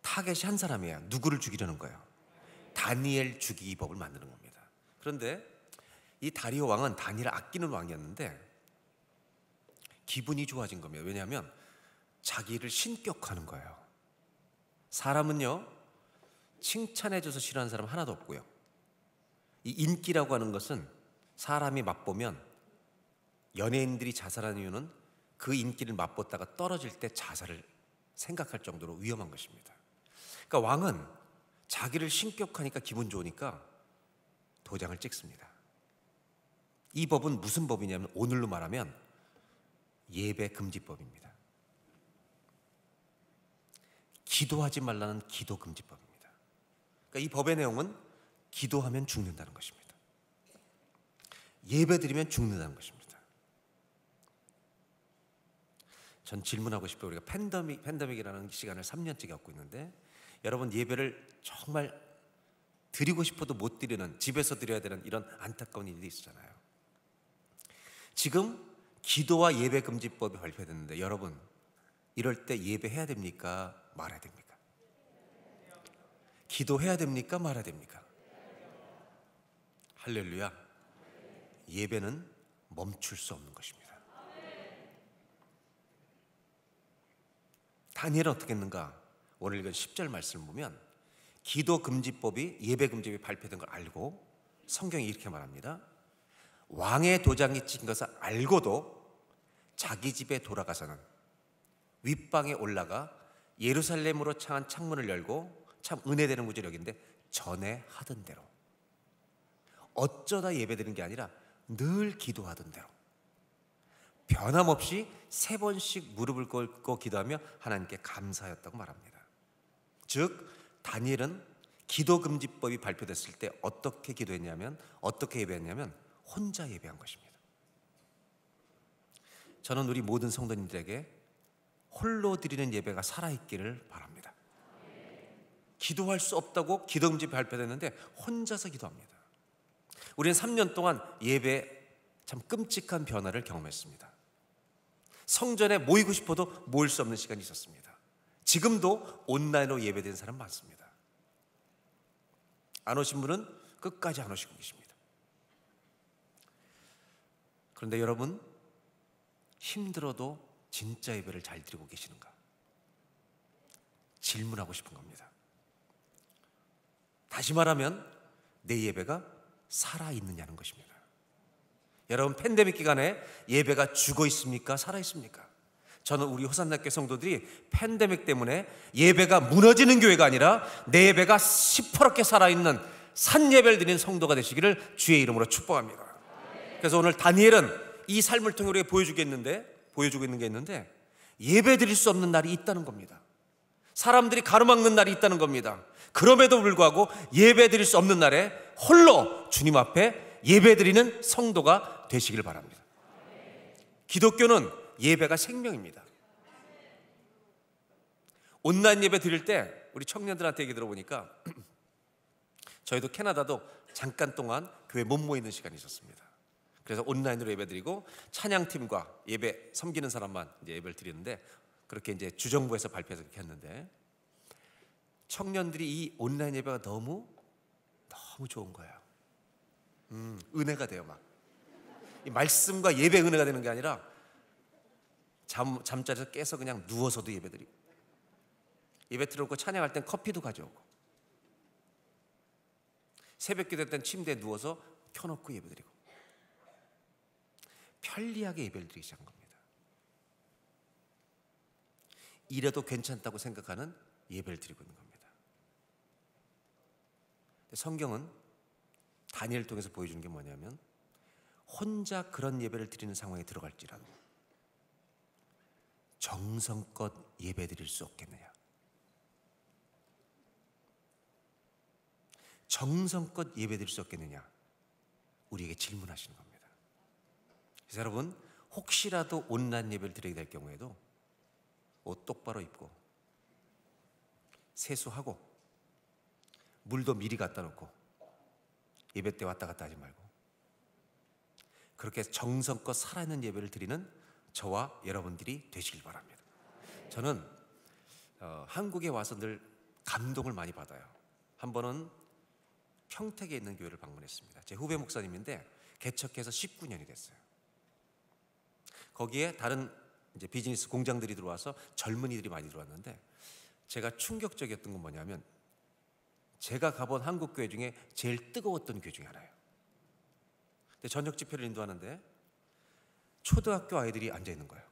타겟이 한 사람이에요. 누구를 죽이려는 거예요? 다니엘 죽이기 법을 만드는 겁니다. 그런데 이 다리오 왕은 다니엘을 아끼는 왕이었는데 기분이 좋아진 겁니다. 왜냐하면 자기를 신격화하는 거예요. 사람은요, 칭찬해줘서 싫어하는 사람 하나도 없고요. 이 인기라고 하는 것은 사람이 맛보면, 연예인들이 자살하는 이유는 그 인기를 맛봤다가 떨어질 때 자살을 생각할 정도로 위험한 것입니다. 그러니까 왕은 자기를 신격하니까 기분 좋으니까 도장을 찍습니다. 이 법은 무슨 법이냐면 오늘로 말하면 예배 금지법입니다. 기도하지 말라는 기도 금지법입니다. 그러니까 이 법의 내용은 기도하면 죽는다는 것입니다. 예배 드리면 죽는다는 것입니다. 전 질문하고 싶어요. 우리가 팬데믹이라는 시간을 3년째 겪고 있는데, 여러분 예배를 정말 드리고 싶어도 못 드리는, 집에서 드려야 되는 이런 안타까운 일이 있잖아요. 지금 기도와 예배 금지법이 발표됐는데 여러분, 이럴 때 예배해야 됩니까? 말아야 됩니까? 기도해야 됩니까? 말아야 됩니까? 할렐루야. 예배는 멈출 수 없는 것입니다. 다니엘은 어떻게 했는가? 오늘 읽은 10절 말씀을 보면 기도 금지법이, 예배 금지법이 발표된 걸 알고 성경이 이렇게 말합니다. 왕의 도장이 찍힌 것을 알고도 자기 집에 돌아가서는 윗방에 올라가 예루살렘으로 향한 창문을 열고, 참 은혜되는 구절력인데, 전에 하던 대로, 어쩌다 예배드리는 게 아니라 늘 기도하던 대로 변함없이 3번씩 무릎을 꿇고 기도하며 하나님께 감사하였다고 말합니다. 즉 다니엘은 기도금지법이 발표됐을 때 어떻게 기도했냐면, 어떻게 예배했냐면 혼자 예배한 것입니다. 저는 우리 모든 성도님들에게 홀로 드리는 예배가 살아있기를 바랍니다. 기도할 수 없다고 기도금지 발표됐는데 혼자서 기도합니다. 우리는 3년 동안 예배 참 끔찍한 변화를 경험했습니다. 성전에 모이고 싶어도 모일 수 없는 시간이 있었습니다. 지금도 온라인으로 예배드리는 사람 많습니다. 안 오신 분은 끝까지 안 오시고 계십니다. 그런데 여러분, 힘들어도 진짜 예배를 잘 드리고 계시는가? 질문하고 싶은 겁니다. 다시 말하면 내 예배가 살아있느냐는 것입니다. 여러분, 팬데믹 기간에 예배가 죽어 있습니까? 살아 있습니까? 저는 우리 호산나교회 성도들이 팬데믹 때문에 예배가 무너지는 교회가 아니라 내 예배가 시퍼렇게 살아있는 산 예배를 드리는 성도가 되시기를 주의 이름으로 축복합니다. 그래서 오늘 다니엘은 이 삶을 통해 우리에게 보여주고 있는 게 있는데, 예배 드릴 수 없는 날이 있다는 겁니다. 사람들이 가로막는 날이 있다는 겁니다. 그럼에도 불구하고 예배 드릴 수 없는 날에 홀로 주님 앞에 예배 드리는 성도가 되시길 바랍니다. 기독교는 예배가 생명입니다. 온라인 예배 드릴 때 우리 청년들한테 얘기 들어보니까 저희도 캐나다도 잠깐 동안 교회 못 모이는 시간이 있었습니다. 그래서 온라인으로 예배 드리고 찬양팀과 예배 섬기는 사람만 이제 예배를 드리는데, 그렇게 이제 주정부에서 발표해서 그렇게 했는데, 청년들이 이 온라인 예배가 너무 좋은 거예요. 은혜가 돼요. 막 이 말씀과 예배 은혜가 되는 게 아니라 잠자리에서 깨서 그냥 누워서도 예배 드리고, 예배 들어오고 찬양할 땐 커피도 가져오고, 새벽 기도 땐 침대에 누워서 켜놓고 예배 드리고, 편리하게 예배를 드리기 시작한 겁니다. 이래도 괜찮다고 생각하는 예배를 드리고 있는 겁니다. 성경은 다니엘을 통해서 보여주는 게 뭐냐면, 혼자 그런 예배를 드리는 상황에 들어갈지라도 정성껏 예배 드릴 수 없겠느냐, 정성껏 예배 드릴 수 없겠느냐, 우리에게 질문하시는 겁니다. 그래서 여러분, 혹시라도 온라인 예배를 드리게 될 경우에도 옷 똑바로 입고 세수하고 물도 미리 갖다 놓고 예배 때 왔다 갔다 하지 말고, 그렇게 정성껏 살아있는 예배를 드리는 저와 여러분들이 되시길 바랍니다. 저는 한국에 와서 늘 감동을 많이 받아요. 한 번은 평택에 있는 교회를 방문했습니다. 제 후배 목사님인데 개척해서 19년이 됐어요. 거기에 다른 이제 비즈니스 공장들이 들어와서 젊은이들이 많이 들어왔는데, 제가 충격적이었던 건 뭐냐면, 제가 가본 한국 교회 중에 제일 뜨거웠던 교회 중에 하나예요. 근데 저녁 집회를 인도하는데 초등학교 아이들이 앉아 있는 거예요.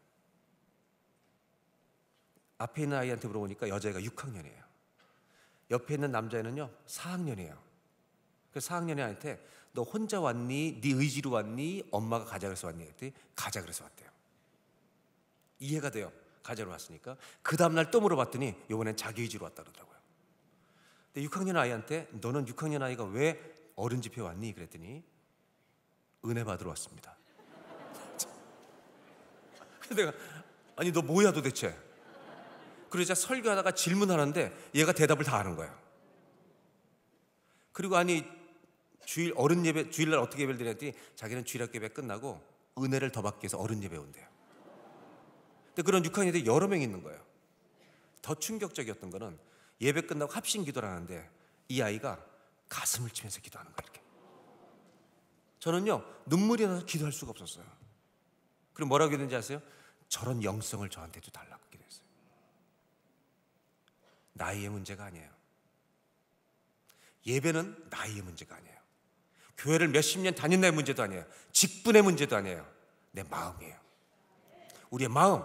앞에 있는 아이한테 물어보니까 여자애가 6학년이에요. 옆에 있는 남자애는요 4학년이에요. 그 4학년의 아이한테 너 혼자 왔니? 네 의지로 왔니? 엄마가 가자 그래서 왔니? 했더니 가자 그래서 왔대요. 이해가 돼요. 가자로 왔으니까. 그 다음날 또 물어봤더니 이번엔 자기 의지로 왔다 그러더라고요. 근데 6학년 아이한테 너는 6학년 아이가 왜 어른 집회 왔니? 그랬더니 은혜 받으러 왔습니다. 그래서 내가 아니 너 뭐야 도대체? 그러자 설교하다가 질문하는데 얘가 대답을 다 하는 거예요. 그리고 아니 주일 어른 예배 주일날 어떻게 예배를 드렸더니 자기는 주일학교 예배 끝나고 은혜를 더 받기 위해서 어른 예배 온대요. 근데 그런 6학년들이 여러 명 있는 거예요. 더 충격적이었던 거는 예배 끝나고 합심 기도를 하는데 이 아이가 가슴을 치면서 기도하는 거예요. 이렇게. 저는요 눈물이 나서 기도할 수가 없었어요. 그럼 뭐라고 했는지 아세요? 저런 영성을 저한테도 달라고 기도했어요. 나이의 문제가 아니에요. 예배는 나이의 문제가 아니에요. 교회를 몇십 년 다닌다의 문제도 아니에요. 직분의 문제도 아니에요. 내 마음이에요. 우리의 마음.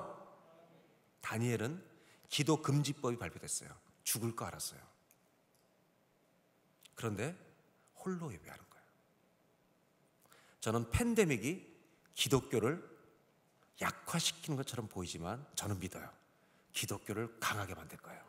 다니엘은 기도 금지법이 발표됐어요. 죽을 거 알았어요. 그런데 홀로 예배하는 거예요. 저는 팬데믹이 기독교를 약화시키는 것처럼 보이지만 저는 믿어요. 기독교를 강하게 만들 거예요.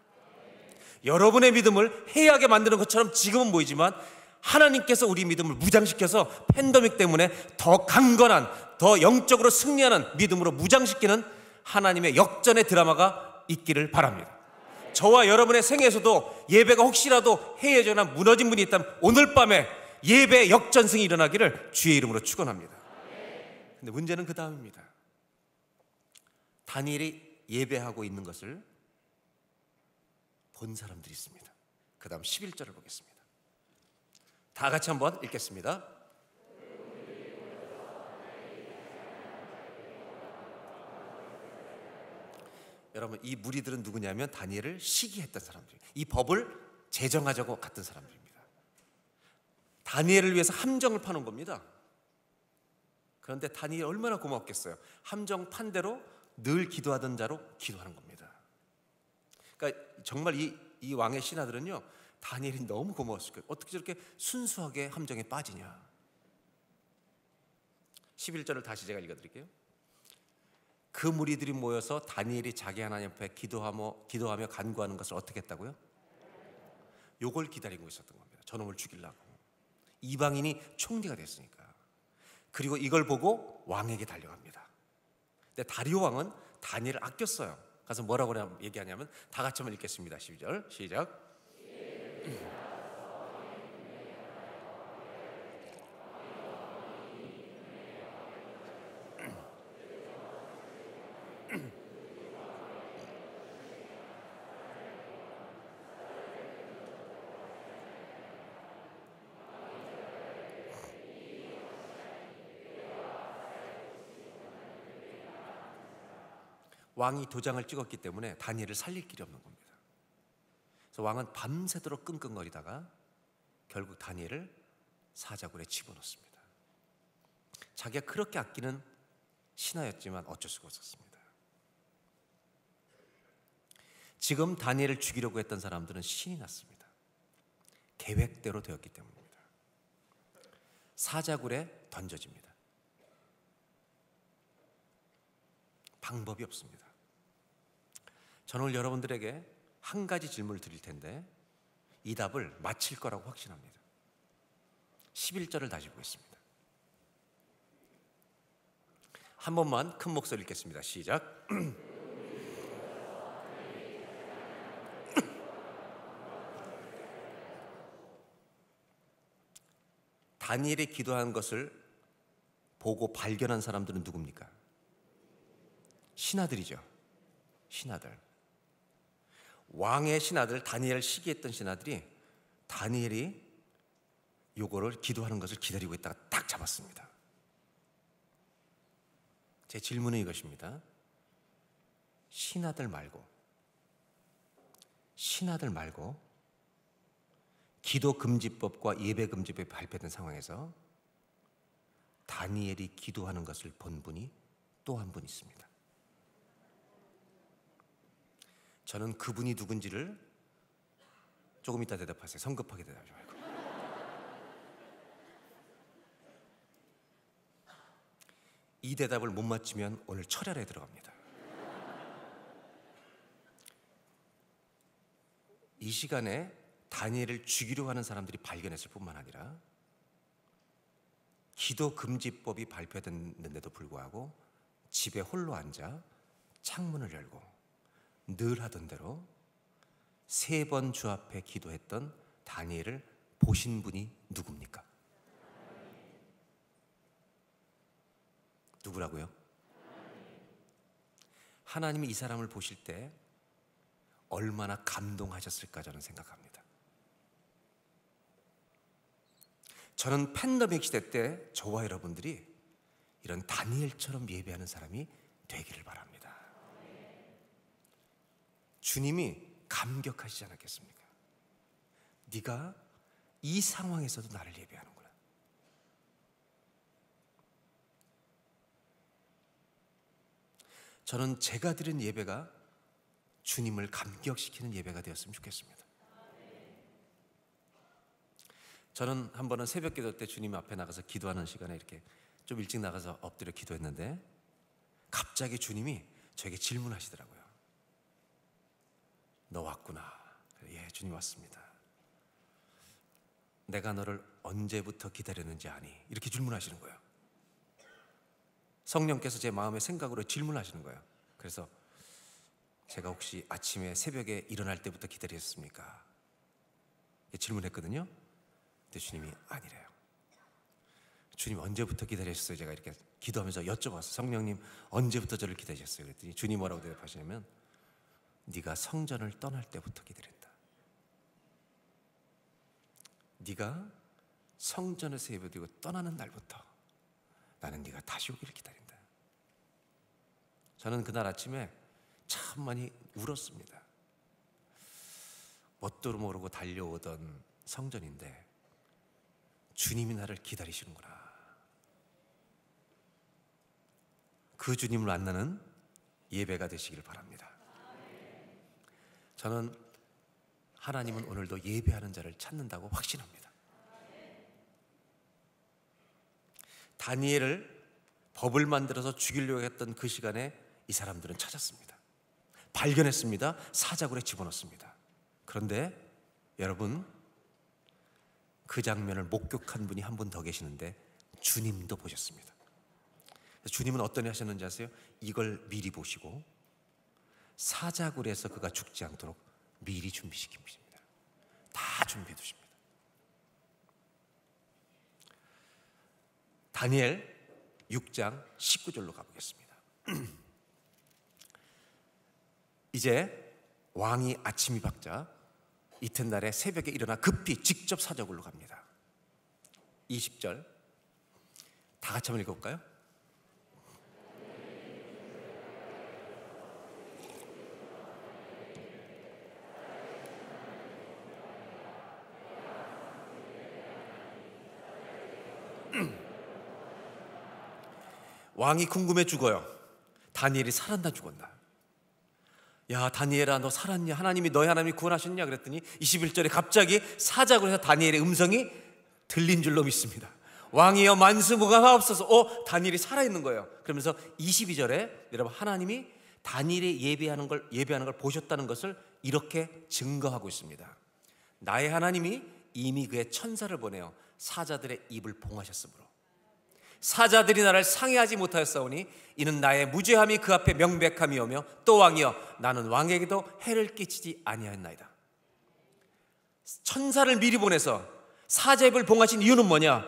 여러분의 믿음을 해하게 만드는 것처럼 지금은 보이지만 하나님께서 우리 믿음을 무장시켜서 팬데믹 때문에 더 강건한, 더 영적으로 승리하는 믿음으로 무장시키는 하나님의 역전의 드라마가 있기를 바랍니다. 저와 여러분의 생애에서도 예배가 혹시라도 해외전화 무너진 분이 있다면 오늘 밤에 예배 역전승이 일어나기를 주의 이름으로 축원합니다. 근데 문제는 그 다음입니다. 다니엘이 예배하고 있는 것을 본 사람들이 있습니다. 그 다음 11절을 보겠습니다. 다 같이 한번 읽겠습니다. 여러분 이 무리들은 누구냐면 다니엘을 시기했던 사람들이에요. 이 법을 제정하자고 갔던 사람들입니다. 다니엘을 위해서 함정을 파는 겁니다. 그런데 다니엘이 얼마나 고맙겠어요. 함정 판 대로 늘 기도하던 자로 기도하는 겁니다. 그러니까 정말 이 왕의 신하들은요 다니엘이 너무 고마웠을 거예요. 어떻게 저렇게 순수하게 함정에 빠지냐. 11절을 다시 제가 읽어드릴게요. 그 무리들이 모여서 다니엘이 자기 하나님 앞에 기도하며 간구하는 것을 어떻게 했다고요? 요걸 기다리고 있었던 겁니다. 저놈을 죽이려고. 이방인이 총리가 됐으니까. 그리고 이걸 보고 왕에게 달려갑니다. 근데 다리오 왕은 다니엘을 아꼈어요. 가서 뭐라고 얘기하냐면 다 같이 한번 읽겠습니다. 12절 시작. 왕이 도장을 찍었기 때문에 다니엘을 살릴 길이 없는 겁니다. 그래서 왕은 밤새도록 끙끙거리다가 결국 다니엘을 사자굴에 집어넣습니다. 자기가 그렇게 아끼는 신하였지만 어쩔 수가 없었습니다. 지금 다니엘을 죽이려고 했던 사람들은 신이 났습니다. 계획대로 되었기 때문입니다. 사자굴에 던져집니다. 방법이 없습니다. 저는 오늘 여러분들에게 한 가지 질문을 드릴 텐데 이 답을 맞힐 거라고 확신합니다. 11절을 다시 보겠습니다. 한 번만 큰 목소리 읽겠습니다. 시작. 다니엘이 기도한 것을 보고 발견한 사람들은 누굽니까? 신하들이죠. 신하들. 왕의 신하들, 다니엘을 시기했던 신하들이 다니엘이 요거를 기도하는 것을 기다리고 있다가 딱 잡았습니다. 제 질문은 이것입니다. 신하들 말고 기도 금지법과 예배 금지법이 발표된 상황에서 다니엘이 기도하는 것을 본 분이 또 한 분 있습니다. 저는 그분이 누군지를 조금 이따 대답하세요. 성급하게 대답하지 말고. 이 대답을 못 맞추면 오늘 철혈에 들어갑니다. 이 시간에 다니엘을 죽이려고 하는 사람들이 발견했을 뿐만 아니라 기도 금지법이 발표됐는데도 불구하고 집에 홀로 앉아 창문을 열고 늘 하던 대로 3번 주 앞에 기도했던 다니엘을 보신 분이 누굽니까? 누구라고요? 하나님이 이 사람을 보실 때 얼마나 감동하셨을까 저는 생각합니다. 저는 팬데믹 시대 때 저와 여러분들이 이런 다니엘처럼 예배하는 사람이 되기를 바랍니다. 주님이 감격하시지 않았겠습니까? 네가 이 상황에서도 나를 예배하는구나. 저는 제가 드린 예배가 주님을 감격시키는 예배가 되었으면 좋겠습니다. 저는 한 번은 새벽 기도 때 주님 앞에 나가서 기도하는 시간에 이렇게 좀 일찍 나가서 엎드려 기도했는데 갑자기 주님이 저에게 질문하시더라고요. 너 왔구나. 예, 주님 왔습니다. 내가 너를 언제부터 기다렸는지 아니? 이렇게 질문하시는 거예요. 성령께서 제 마음의 생각으로 질문하시는 거예요. 그래서 제가 혹시 아침에 새벽에 일어날 때부터 기다렸습니까? 질문했거든요. 근데 주님이 아니래요. 주님 언제부터 기다리셨어요? 제가 이렇게 기도하면서 여쭤봤어요. 성령님 언제부터 저를 기다리셨어요? 그랬더니 주님 뭐라고 대답하시냐면 네가 성전을 떠날 때부터 기다렸다. 네가 성전에서 예배드리고 떠나는 날부터 나는 네가 다시 오기를 기다린다. 저는 그날 아침에 참 많이 울었습니다. 뭣도 모르고 달려오던 성전인데 주님이 나를 기다리시는구나. 그 주님을 만나는 예배가 되시길 바랍니다. 저는 하나님은 오늘도 예배하는 자를 찾는다고 확신합니다. 다니엘을 법을 만들어서 죽이려고 했던 그 시간에 이 사람들은 찾았습니다. 발견했습니다. 사자굴에 집어넣습니다. 그런데 여러분, 그 장면을 목격한 분이 한 분 더 계시는데 주님도 보셨습니다. 주님은 어떤 일 하셨는지 아세요? 이걸 미리 보시고 사자굴에서 그가 죽지 않도록 미리 준비시킵니다. 다 준비해 두십니다. 다니엘 6장 19절로 가보겠습니다. 이제 왕이 아침이 밝자 이튿날에 새벽에 일어나 급히 직접 사자굴로 갑니다. 20절 다 같이 한번 읽어볼까요? 왕이 궁금해 죽어요. 다니엘이 살았나 죽었나. 야 다니엘아 너 살았냐? 하나님이 너희 하나님이 구원하셨냐? 그랬더니 21절에 갑자기 사자굴에서 다니엘의 음성이 들린 줄로 믿습니다. 왕이여 만수무강하옵소서. 다니엘이 살아있는 거예요. 그러면서 22절에 여러분 하나님이 다니엘이 예배하는 걸 보셨다는 것을 이렇게 증거하고 있습니다. 나의 하나님이 이미 그의 천사를 보내어 사자들의 입을 봉하셨으므로 사자들이 나를 상해하지 못하였사오니 이는 나의 무죄함이 그 앞에 명백함이오며 또 왕이여 나는 왕에게도 해를 끼치지 아니하였나이다. 천사를 미리 보내서 사자 입을 봉하신 이유는 뭐냐?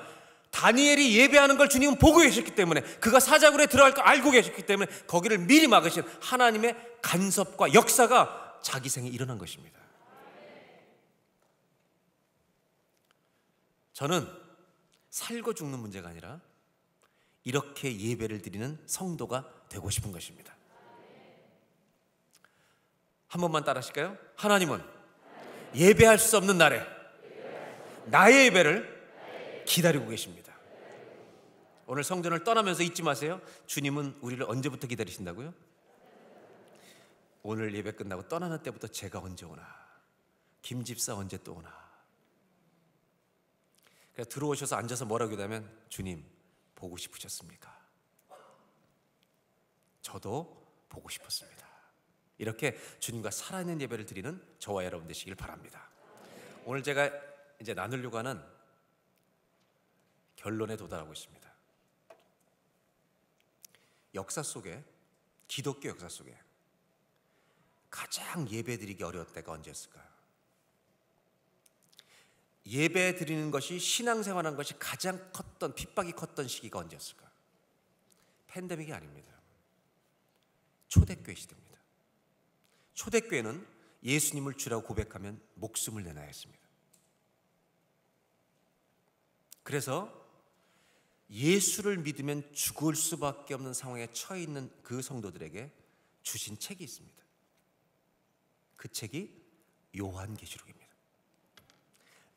다니엘이 예배하는 걸 주님은 보고 계셨기 때문에, 그가 사자굴에 들어갈 걸 알고 계셨기 때문에 거기를 미리 막으신 하나님의 간섭과 역사가 자기 생에 일어난 것입니다. 저는 살고 죽는 문제가 아니라 이렇게 예배를 드리는 성도가 되고 싶은 것입니다. 한 번만 따라 하실까요? 하나님은 예배할 수 없는 날에 나의 예배를 기다리고 계십니다. 오늘 성전을 떠나면서 잊지 마세요. 주님은 우리를 언제부터 기다리신다고요? 오늘 예배 끝나고 떠나는 때부터 제가 언제 오나, 김 집사 언제 또 오나. 그래서 들어오셔서 앉아서 뭐라고 기도하면, 주님 보고 싶으셨습니까? 저도 보고 싶었습니다. 이렇게 주님과 살아있는 예배를 드리는 저와 여러분 되시길 바랍니다. 오늘 제가 이제 나누려고 하는 결론에 도달하고 있습니다. 역사 속에, 기독교 역사 속에 가장 예배 드리기 어려웠을 때가 언제였을까요? 예배 드리는 것이, 신앙생활하는 것이 가장 컸던, 핍박이 컸던 시기가 언제였을까요? 팬데믹이 아닙니다. 초대교회 시대입니다. 초대교회는 예수님을 주라고 고백하면 목숨을 내놔야 했습니다. 그래서 예수를 믿으면 죽을 수밖에 없는 상황에 처해 있는 그 성도들에게 주신 책이 있습니다. 그 책이 요한계시록입니다.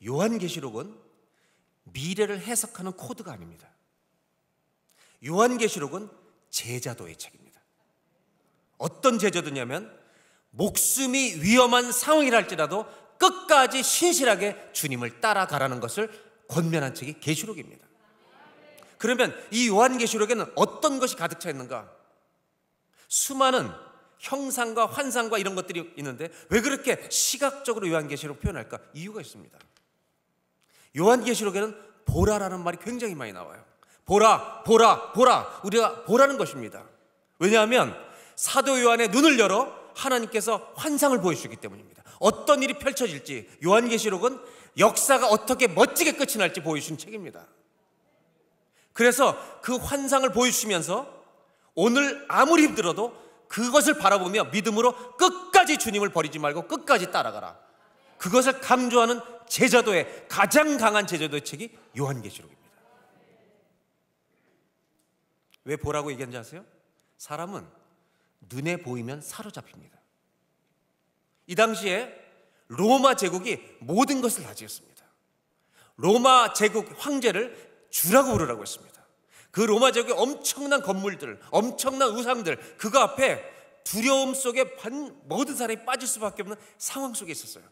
요한계시록은 미래를 해석하는 코드가 아닙니다. 요한계시록은 제자도의 책입니다. 어떤 제자도냐면 목숨이 위험한 상황이라 할지라도 끝까지 신실하게 주님을 따라가라는 것을 권면한 책이 계시록입니다. 그러면 이 요한계시록에는 어떤 것이 가득 차 있는가? 수많은 형상과 환상과 이런 것들이 있는데 왜 그렇게 시각적으로 요한계시록 표현할까? 이유가 있습니다. 요한계시록에는 보라라는 말이 굉장히 많이 나와요. 보라, 보라, 보라. 우리가 보라는 것입니다. 왜냐하면 사도 요한의 눈을 열어 하나님께서 환상을 보여주기 때문입니다. 어떤 일이 펼쳐질지, 요한계시록은 역사가 어떻게 멋지게 끝이 날지 보여주신 책입니다. 그래서 그 환상을 보여주시면서 오늘 아무리 힘들어도 그것을 바라보며 믿음으로 끝까지 주님을 버리지 말고 끝까지 따라가라, 그것을 강조하는 제자도의 가장 강한 제자도의 책이 요한계시록입니다. 왜 보라고 얘기하는지 아세요? 사람은 눈에 보이면 사로잡힙니다. 이 당시에 로마 제국이 모든 것을 다 지었습니다. 로마 제국 황제를 주라고 부르라고 했습니다. 그 로마 제국의 엄청난 건물들, 엄청난 우상들, 그거 앞에 두려움 속에 모든 사람이 빠질 수밖에 없는 상황 속에 있었어요.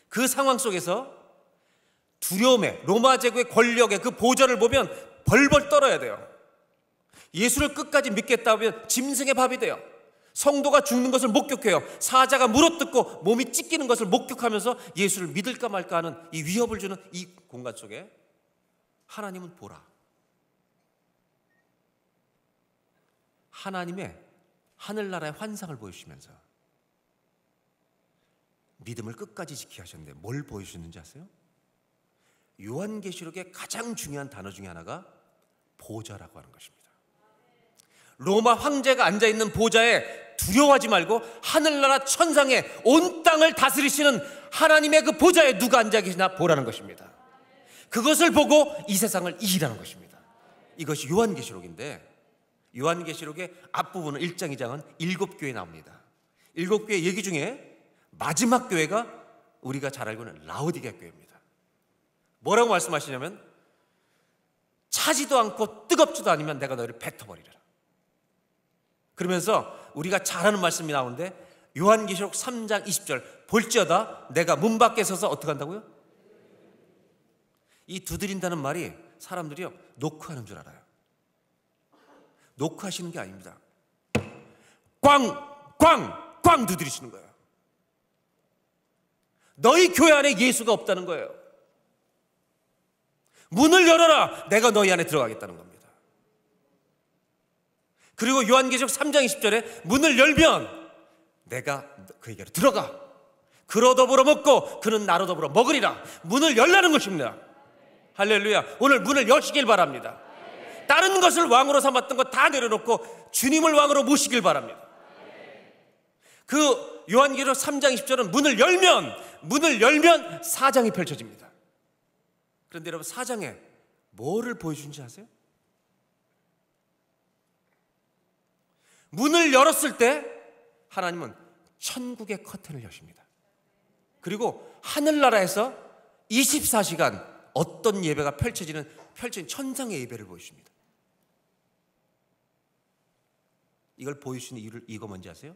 그 상황 속에서 두려움에, 로마 제국의 권력의 그 보좌를 보면 벌벌 떨어야 돼요. 예수를 끝까지 믿겠다 하면 짐승의 밥이 돼요. 성도가 죽는 것을 목격해요. 사자가 물어뜯고 몸이 찢기는 것을 목격하면서 예수를 믿을까 말까 하는 이 위협을 주는 이 공간 속에 하나님은 보라, 하나님의 하늘나라의 환상을 보여주시면서 믿음을 끝까지 지키게 하셨는데 뭘 보여주셨는지 아세요? 요한계시록의 가장 중요한 단어 중에 하나가 보좌라고 하는 것입니다. 로마 황제가 앉아있는 보좌에 두려워하지 말고 하늘나라 천상에 온 땅을 다스리시는 하나님의 그 보좌에 누가 앉아 계시나 보라는 것입니다. 그것을 보고 이 세상을 이기라는 것입니다. 이것이 요한계시록인데, 요한계시록의 앞부분은 1장, 2장은 7교회 나옵니다. 7교회 얘기 중에 마지막 교회가 우리가 잘 알고 있는 라오디게아 교회입니다. 뭐라고 말씀하시냐면 차지도 않고 뜨겁지도 않으면 내가 너희를 뱉어버리리라. 그러면서 우리가 잘 아는 말씀이 나오는데 요한계시록 3장 20절, 볼지어다 내가 문 밖에 서서 어떻게 한다고요? 이 두드린다는 말이 사람들이요 노크하는 줄 알아요. 노크하시는 게 아닙니다. 꽝! 꽝! 꽝 두드리시는 거예요. 너희 교회 안에 예수가 없다는 거예요. 문을 열어라! 내가 너희 안에 들어가겠다는 겁니다. 그리고 요한계시록 3장 20절에 문을 열면 내가 그에게로 들어가 그로 더불어 먹고 그는 나로 더불어 먹으리라. 문을 열라는 것입니다. 할렐루야. 오늘 문을 여시길 바랍니다. 다른 것을 왕으로 삼았던 거 다 내려놓고 주님을 왕으로 모시길 바랍니다. 그 요한계시록 3장 20절은 문을 열면 4장이 펼쳐집니다. 그런데 여러분 4장에 뭐를 보여주는지 아세요? 문을 열었을 때 하나님은 천국의 커튼을 여십니다. 그리고 하늘나라에서 24시간 어떤 예배가 펼쳐진 천상의 예배를 보여주십니다. 이걸 보여주시는 이유를 이거 뭔지 아세요?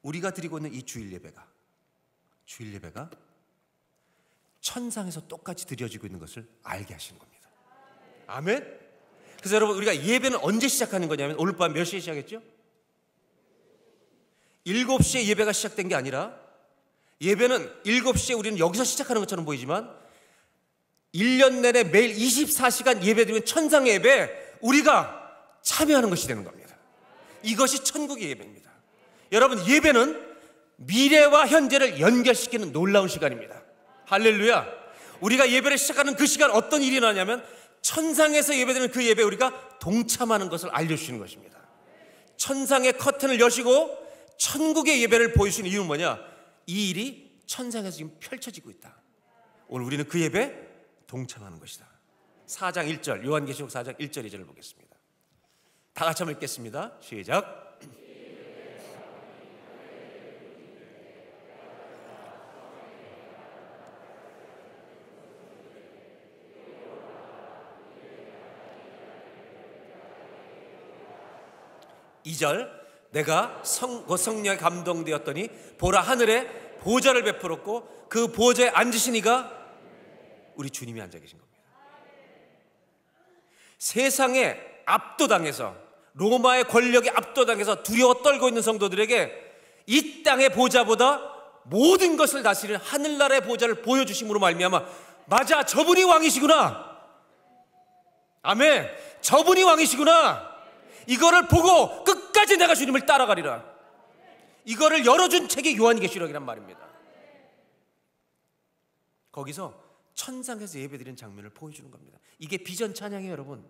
우리가 드리고 있는 이 주일 예배가 천상에서 똑같이 드려지고 있는 것을 알게 하시는 겁니다. 아멘. 그래서 여러분, 우리가 예배는 언제 시작하는 거냐면 오늘 밤 몇 시에 시작했죠? 7시에 예배가 시작된 게 아니라, 예배는 7시에 우리는 여기서 시작하는 것처럼 보이지만 1년 내내 매일 24시간 예배드리는 천상의 예배에 우리가 참여하는 것이 되는 겁니다. 이것이 천국의 예배입니다. 여러분, 예배는 미래와 현재를 연결시키는 놀라운 시간입니다. 할렐루야. 우리가 예배를 시작하는 그 시간 어떤 일이 나냐면 천상에서 예배드리는 그 예배에 우리가 동참하는 것을 알려주시는 것입니다. 천상의 커튼을 여시고 천국의 예배를 보여주시는 이유는 뭐냐? 이 일이 천상에서 지금 펼쳐지고 있다. 오늘 우리는 그 예배에 동참하는 것이다. 4장 1절, 요한계시록 4장 1절 2절을 보겠습니다. 다 같이 한번 읽겠습니다. 시작. 이 절, 내가 성령에 감동되었더니 보라, 하늘에 보좌를 베풀었고 그 보좌에 앉으신 이가 우리 주님이 앉아 계신 겁니다. 세상에 압도당해서, 로마의 권력에 압도당해서 두려워 떨고 있는 성도들에게 이 땅의 보좌보다 모든 것을 다스리는 하늘나라의 보좌를 보여주심으로 말미암아, 맞아, 저분이 왕이시구나, 아멘, 저분이 왕이시구나, 이거를 보고 끝까지 내가 주님을 따라가리라, 이거를 열어준 책이 요한계시록이란 말입니다. 거기서 천상에서 예배드리는 장면을 보여주는 겁니다. 이게 비전 찬양이에요, 여러분.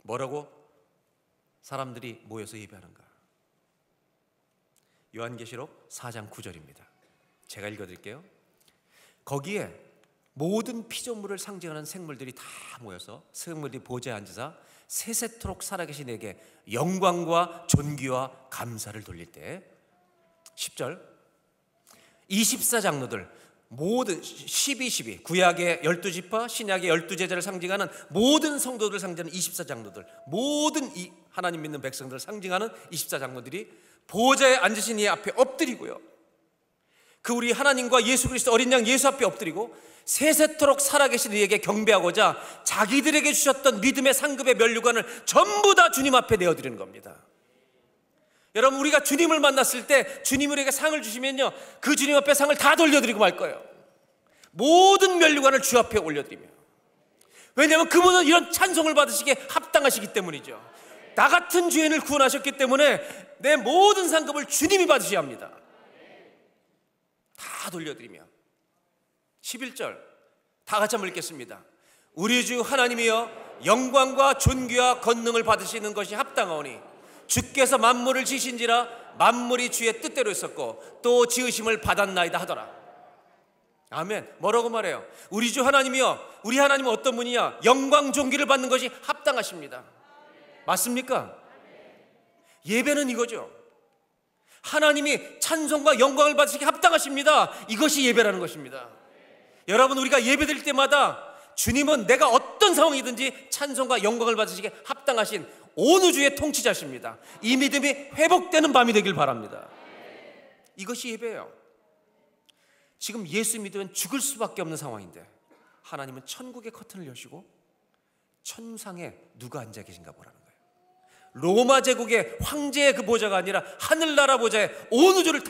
뭐라고 사람들이 모여서 예배하는가? 요한계시록 4장 9절입니다. 제가 읽어드릴게요. 거기에 모든 피조물을 상징하는 생물들이 다 모여서 생물들이 보좌에 앉으사 세세토록 살아계신 이에게 영광과 존귀와 감사를 돌릴 때, 10절, 24장로들 모든 12 구약의 12지파, 신약의 12제자를 상징하는 모든 성도들을 상징하는 24장로들, 모든 이 하나님 믿는 백성들을 상징하는 24장로들이 보좌에 앉으신 이 앞에 엎드리고요, 그 우리 하나님과 예수 그리스도 어린 양 예수 앞에 엎드리고 세세토록 살아계신 이에게 경배하고자 자기들에게 주셨던 믿음의 상급의 면류관을 전부 다 주님 앞에 내어드리는 겁니다. 여러분, 우리가 주님을 만났을 때 주님이 우리에게 상을 주시면요, 그 주님 앞에 상을 다 돌려드리고 말 거예요. 모든 면류관을 주 앞에 올려드리며. 왜냐하면 그분은 이런 찬송을 받으시기에 합당하시기 때문이죠. 나 같은 죄인을 구원하셨기 때문에 내 모든 상급을 주님이 받으셔야 합니다. 다 돌려드리며. 11절 다 같이 한번 읽겠습니다. 우리 주 하나님이여, 영광과 존귀와 권능을 받으시는 것이 합당하오니 주께서 만물을 지으신지라 만물이 주의 뜻대로 있었고 또 지으심을 받았나이다 하더라. 아멘. 뭐라고 말해요? 우리 주 하나님이여, 우리 하나님은 어떤 분이냐? 영광 존귀를 받는 것이 합당하십니다. 맞습니까? 예배는 이거죠. 하나님이 찬송과 영광을 받으시기 합당하십니다. 이것이 예배라는 것입니다. 여러분, 우리가 예배드릴 때마다 주님은 내가 어떤 상황이든지 찬송과 영광을 받으시기에 합당하신 온 우주의 통치자십니다. 이 믿음이 회복되는 밤이 되길 바랍니다. 이것이 예배예요. 지금 예수 믿으면 죽을 수밖에 없는 상황인데 하나님은 천국의 커튼을 여시고 천상에 누가 앉아 계신가 보라는 거예요. 로마 제국의 황제의 그 보좌가 아니라 하늘나라 보좌에 온 우주를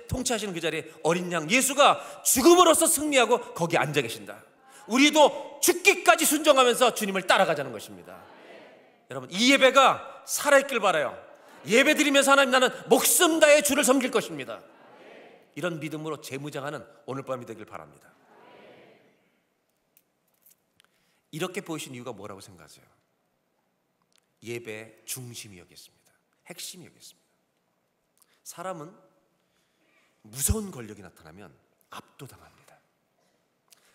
통치하시는 그 자리에 어린 양 예수가 죽음으로써 승리하고 거기 앉아 계신다. 우리도 죽기까지 순종하면서 주님을 따라가자는 것입니다. 여러분, 이 예배가 살아있길 바라요. 예배 드리면서 하나님, 나는 목숨 다해 주를 섬길 것입니다. 이런 믿음으로 재무장하는 오늘 밤이 되길 바랍니다. 이렇게 보이신 이유가 뭐라고 생각하세요? 예배의 중심이었겠습니다. 핵심이었겠습니다. 사람은 무서운 권력이 나타나면 압도당합니다.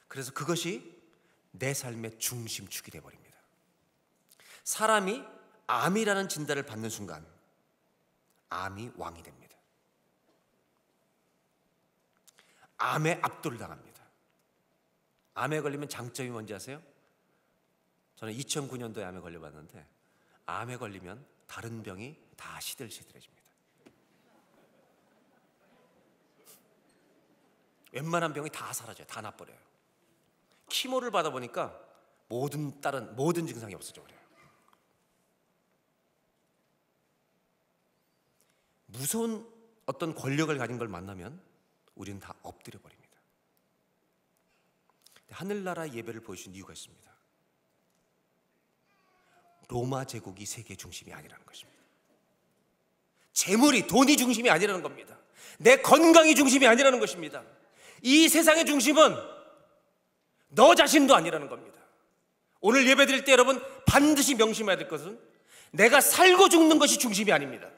그래서 그것이 내 삶의 중심축이 되어버립니다. 사람이 암이라는 진단을 받는 순간 암이 왕이 됩니다. 암에 압도를 당합니다. 암에 걸리면 장점이 뭔지 아세요? 저는 2009년도에 암에 걸려봤는데 암에 걸리면 다른 병이 다 시들시들해집니다. 웬만한 병이 다 사라져요. 다 나버려요. 키모를 받아보니까 다른 모든 증상이 없어져 버려요. 무서운 어떤 권력을 가진 걸 만나면 우리는 다 엎드려 버립니다. 하늘나라 예배를 보여준 이유가 있습니다. 로마 제국이 세계 중심이 아니라는 것입니다. 재물이, 돈이 중심이 아니라는 겁니다. 내 건강이 중심이 아니라는 것입니다. 이 세상의 중심은 너 자신도 아니라는 겁니다. 오늘 예배 드릴 때 여러분 반드시 명심해야 될 것은 내가 살고 죽는 것이 중심이 아닙니다.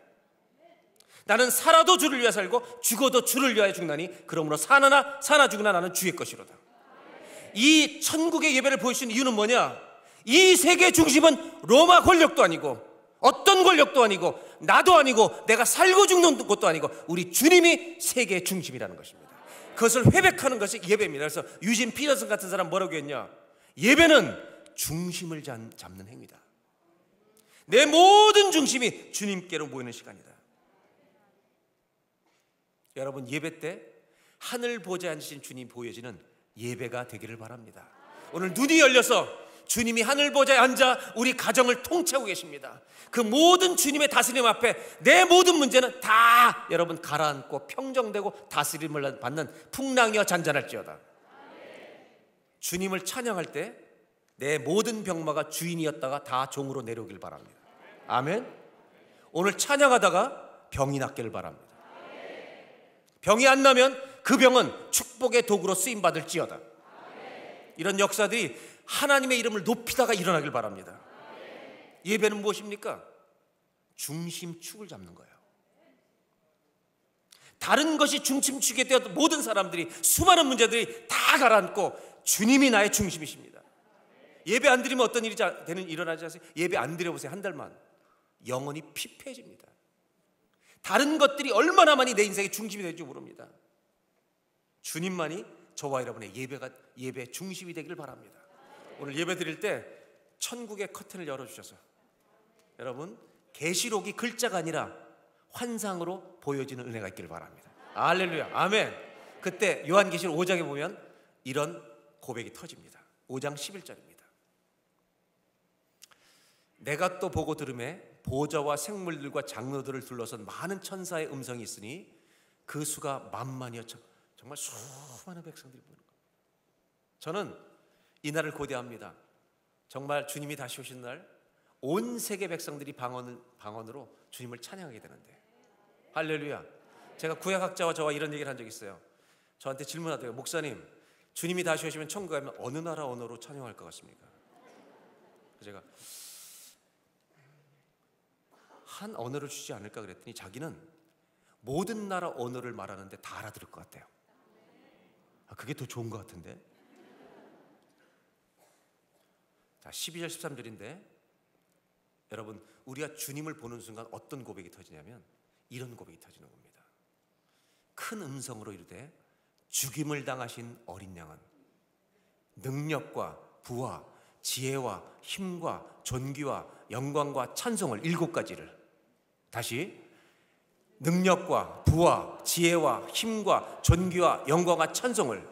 나는 살아도 주를 위하여 살고 죽어도 주를 위하여 죽나니 그러므로 사나 죽으나 나는 주의 것이로다. 이 천국의 예배를 보여주신 이유는 뭐냐? 이 세계 중심은 로마 권력도 아니고 어떤 권력도 아니고 나도 아니고 내가 살고 죽는 것도 아니고 우리 주님이 세계의 중심이라는 것입니다. 그것을 회백하는 것이 예배입니다. 그래서 유진 피터슨 같은 사람 뭐라고 했냐? 예배는 중심을 잡는 행위다. 내 모든 중심이 주님께로 모이는 시간이다. 여러분 예배 때 하늘 보좌에 앉으신 주님 보여지는 예배가 되기를 바랍니다. 오늘 눈이 열려서 주님이 하늘 보좌에 앉아 우리 가정을 통치하고 계십니다. 그 모든 주님의 다스림 앞에 내 모든 문제는 다 여러분 가라앉고 평정되고 다스림을 받는 풍랑이여 잔잔할지어다. 주님을 찬양할 때 내 모든 병마가 주인이었다가 다 종으로 내려오길 바랍니다. 아멘. 오늘 찬양하다가 병이 낫기를 바랍니다. 병이 안 나면 그 병은 축복의 도구로 쓰임받을지어다. 이런 역사들이 하나님의 이름을 높이다가 일어나길 바랍니다. 예배는 무엇입니까? 중심축을 잡는 거예요. 다른 것이 중심축이 되었던 모든 사람들이 수많은 문제들이 다 가라앉고 주님이 나의 중심이십니다. 예배 안 드리면 어떤 일이 일어나지 않으세요? 예배 안 드려보세요. 한 달만 영혼이 피폐해집니다. 다른 것들이 얼마나 많이 내 인생의 중심이 될지 모릅니다. 주님만이 저와 여러분의 예배의 중심이 되기를 바랍니다. 오늘 예배 드릴 때 천국의 커튼을 열어주셔서 여러분 계시록이 글자가 아니라 환상으로 보여지는 은혜가 있기를 바랍니다. 할렐루야. 아멘. 그때 요한계시록 5장에 보면 이런 고백이 터집니다. 5장 11절입니다. 내가 또 보고 들음에 보좌와 생물들과 장로들을 둘러선 많은 천사의 음성이 있으니 그 수가 만만이여 정말 수많은 백성들이 보는 거예요. 저는 이 날을 고대합니다. 정말 주님이 다시 오신 날 온 세계 백성들이 방언으로 주님을 찬양하게 되는데 할렐루야. 제가 구약학자와 저와 이런 얘기를 한 적이 있어요. 저한테 질문하더라고요. 목사님, 주님이 다시 오시면 천국 가면 어느 나라 언어로 찬양할 것 같습니까? 제가 한 언어를 주지 않을까 그랬더니 자기는 모든 나라 언어를 말하는데 다 알아들을 것 같대요. 그게 더 좋은 것 같은데. 자, 12절 13절인데 여러분 우리가 주님을 보는 순간 어떤 고백이 터지냐면 이런 고백이 터지는 겁니다. 큰 음성으로 이르되 죽임을 당하신 어린 양은 능력과 부와 지혜와 힘과 존귀와 영광과 찬송을 7가지를 다시 능력과 부와 지혜와 힘과 존귀와 영광과 찬송을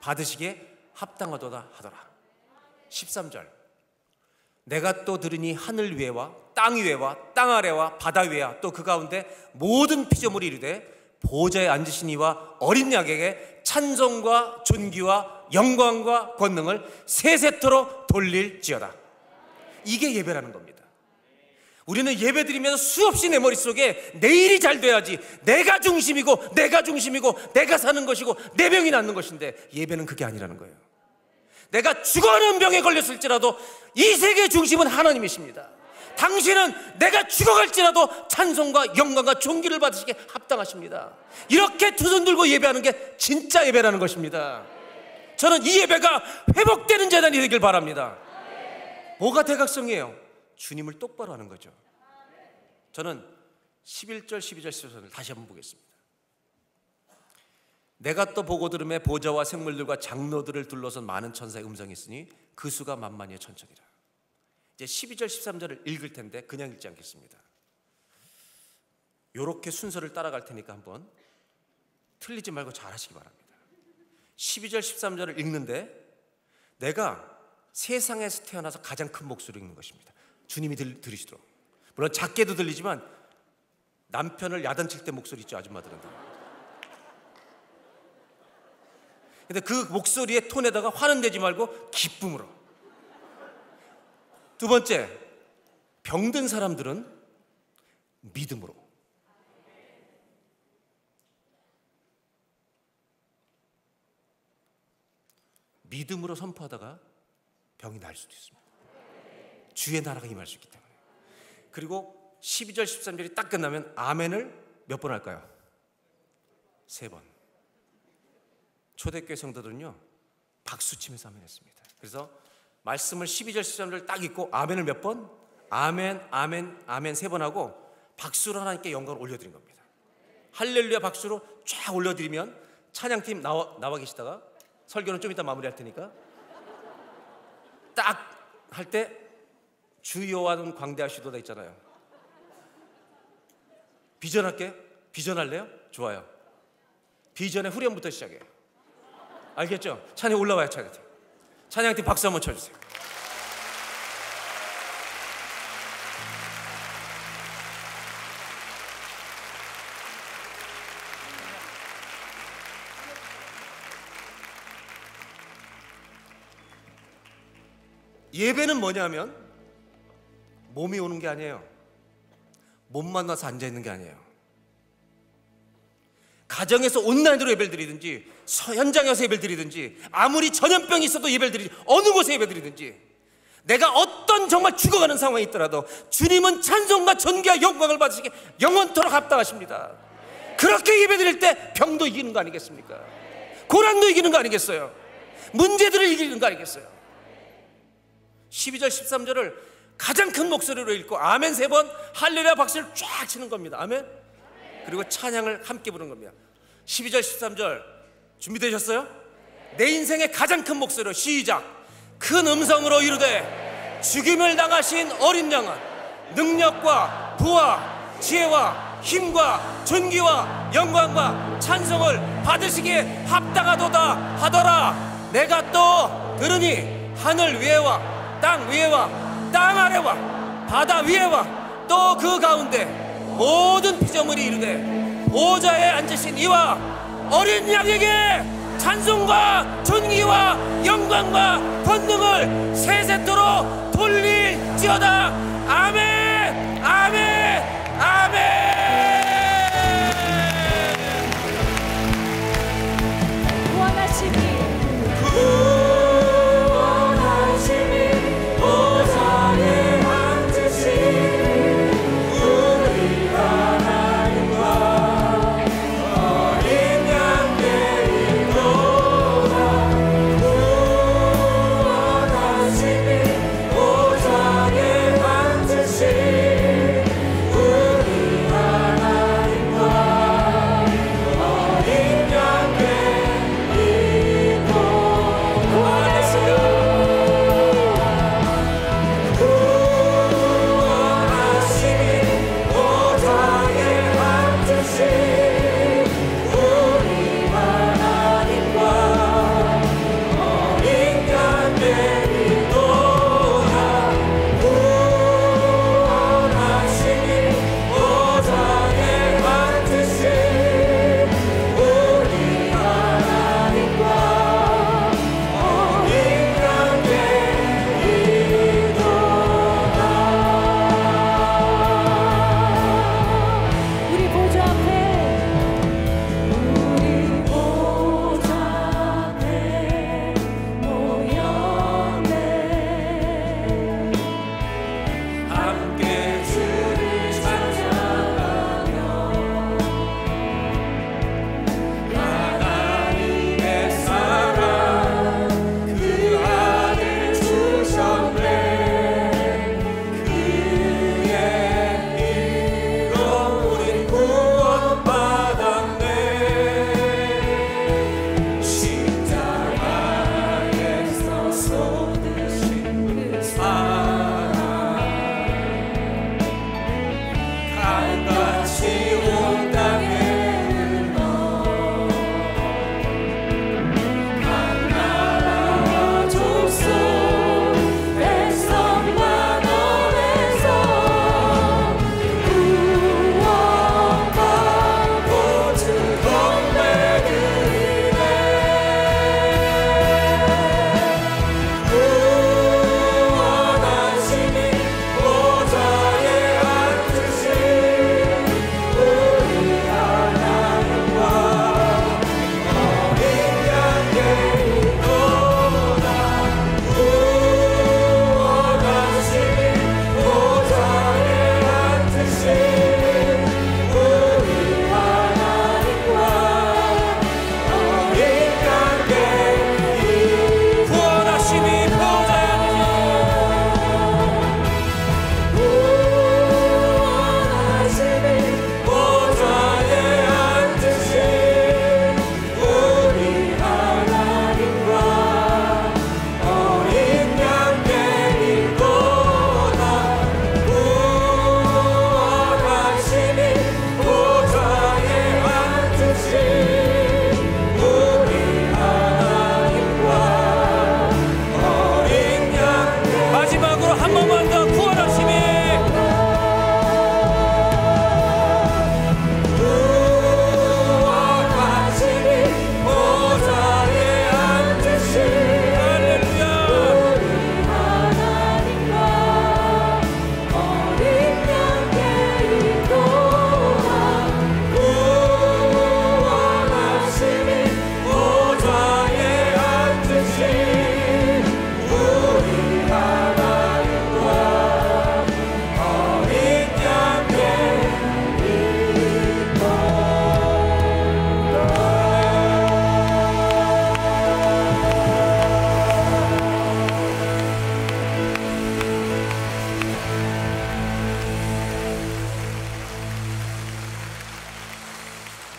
받으시기에 합당하도다 하더라. 13절 내가 또 들으니 하늘 위에와 땅 위에와 땅 아래와 바다 위에와 또 그 가운데 모든 피조물이 이르되 보좌에 앉으신 이와 어린 양에게 찬송과 존귀와 영광과 권능을 세세토록 돌릴지어다. 이게 예배라는 겁니다. 우리는 예배 드리면서 수없이 내 머릿속에 내일이 잘 돼야지 내가 중심이고 내가 사는 것이고 내 병이 낫는 것인데 예배는 그게 아니라는 거예요. 내가 죽어가는 병에 걸렸을지라도 이 세계의 중심은 하나님이십니다. 당신은 내가 죽어갈지라도 찬송과 영광과 존귀를 받으시기에 합당하십니다. 이렇게 두 손 들고 예배하는 게 진짜 예배라는 것입니다. 저는 이 예배가 회복되는 재단이 되길 바랍니다. 뭐가 대각성이에요? 주님을 똑바로 하는 거죠. 저는 11절, 12절, 13절을 다시 한번 보겠습니다. 내가 또 보고 들음에 보좌와 생물들과 장로들을 둘러선 많은 천사의 음성이 있으니 그 수가 만만여 천천이라. 이제 12절, 13절을 읽을 텐데 그냥 읽지 않겠습니다. 요렇게 순서를 따라갈 테니까 한번 틀리지 말고 잘 하시기 바랍니다. 12절, 13절을 읽는데 내가 세상에서 태어나서 가장 큰 목소리로 읽는 것입니다. 주님이 들으시도록. 물론 작게도 들리지만 남편을 야단칠 때 목소리 있죠, 아줌마들은. 근데 그 목소리의 톤에다가 화는 내지 말고 기쁨으로. 두 번째, 병든 사람들은 믿음으로. 믿음으로 선포하다가 병이 날 수도 있습니다. 주의 나라가 임할 수 있기 때문에. 그리고 12절 13절이 딱 끝나면 아멘을 몇 번 할까요? 3번. 초대교회 성도들은요 박수 치면서 아멘 했습니다. 그래서 말씀을 12절 13절 딱 읽고 아멘을 몇 번? 아멘, 아멘, 아멘 3번 하고 박수로 하나님께 영광을 올려드린 겁니다. 할렐루야 박수로 쫙 올려드리면 찬양팀 나와 계시다가 설교는 좀 이따 마무리할 테니까 딱 할 때 주여와는 광대하시도다 있잖아요. 비전할게? 비전할래요? 좋아요. 비전의 후렴부터 시작해요. 알겠죠? 찬양 올라와요. 찬양팀. 찬양팀 박수 한번 쳐주세요. 예배는 뭐냐면 몸이 오는 게 아니에요. 몸 만나서 앉아있는 게 아니에요. 가정에서 온라인으로 예배를 드리든지 현장에서 예배를 드리든지 아무리 전염병이 있어도 예배를 드리든지 어느 곳에 예배를 드리든지 내가 어떤 정말 죽어가는 상황이 있더라도 주님은 찬송과 존귀와 영광을 받으시기에 영원토록 합당하십니다. 그렇게 예배 드릴 때 병도 이기는 거 아니겠습니까? 고난도 이기는 거 아니겠어요? 문제들을 이기는 거 아니겠어요? 12절 13절을 가장 큰 목소리로 읽고 아멘 3번 할렐루야 박수를 쫙 치는 겁니다. 아멘. 그리고 찬양을 함께 부르는 겁니다. 12절 13절 준비되셨어요? 내 인생의 가장 큰 목소리로 시작. 큰 음성으로 이르되 죽임을 당하신 어린 양은 능력과 부와 지혜와 힘과 존귀와 영광과 찬송을 받으시기에 합당하도다 하더라. 내가 또 들으니 하늘 위에와 땅 위에와 땅 아래와 바다 위에와 또 그 가운데 모든 피조물이 이르되 보좌에 앉으신 이와 어린 양에게 찬송과 존귀와 영광과 권능을 세세토록 돌릴지어다. 아멘 아멘 아멘. 원하시니 보좌에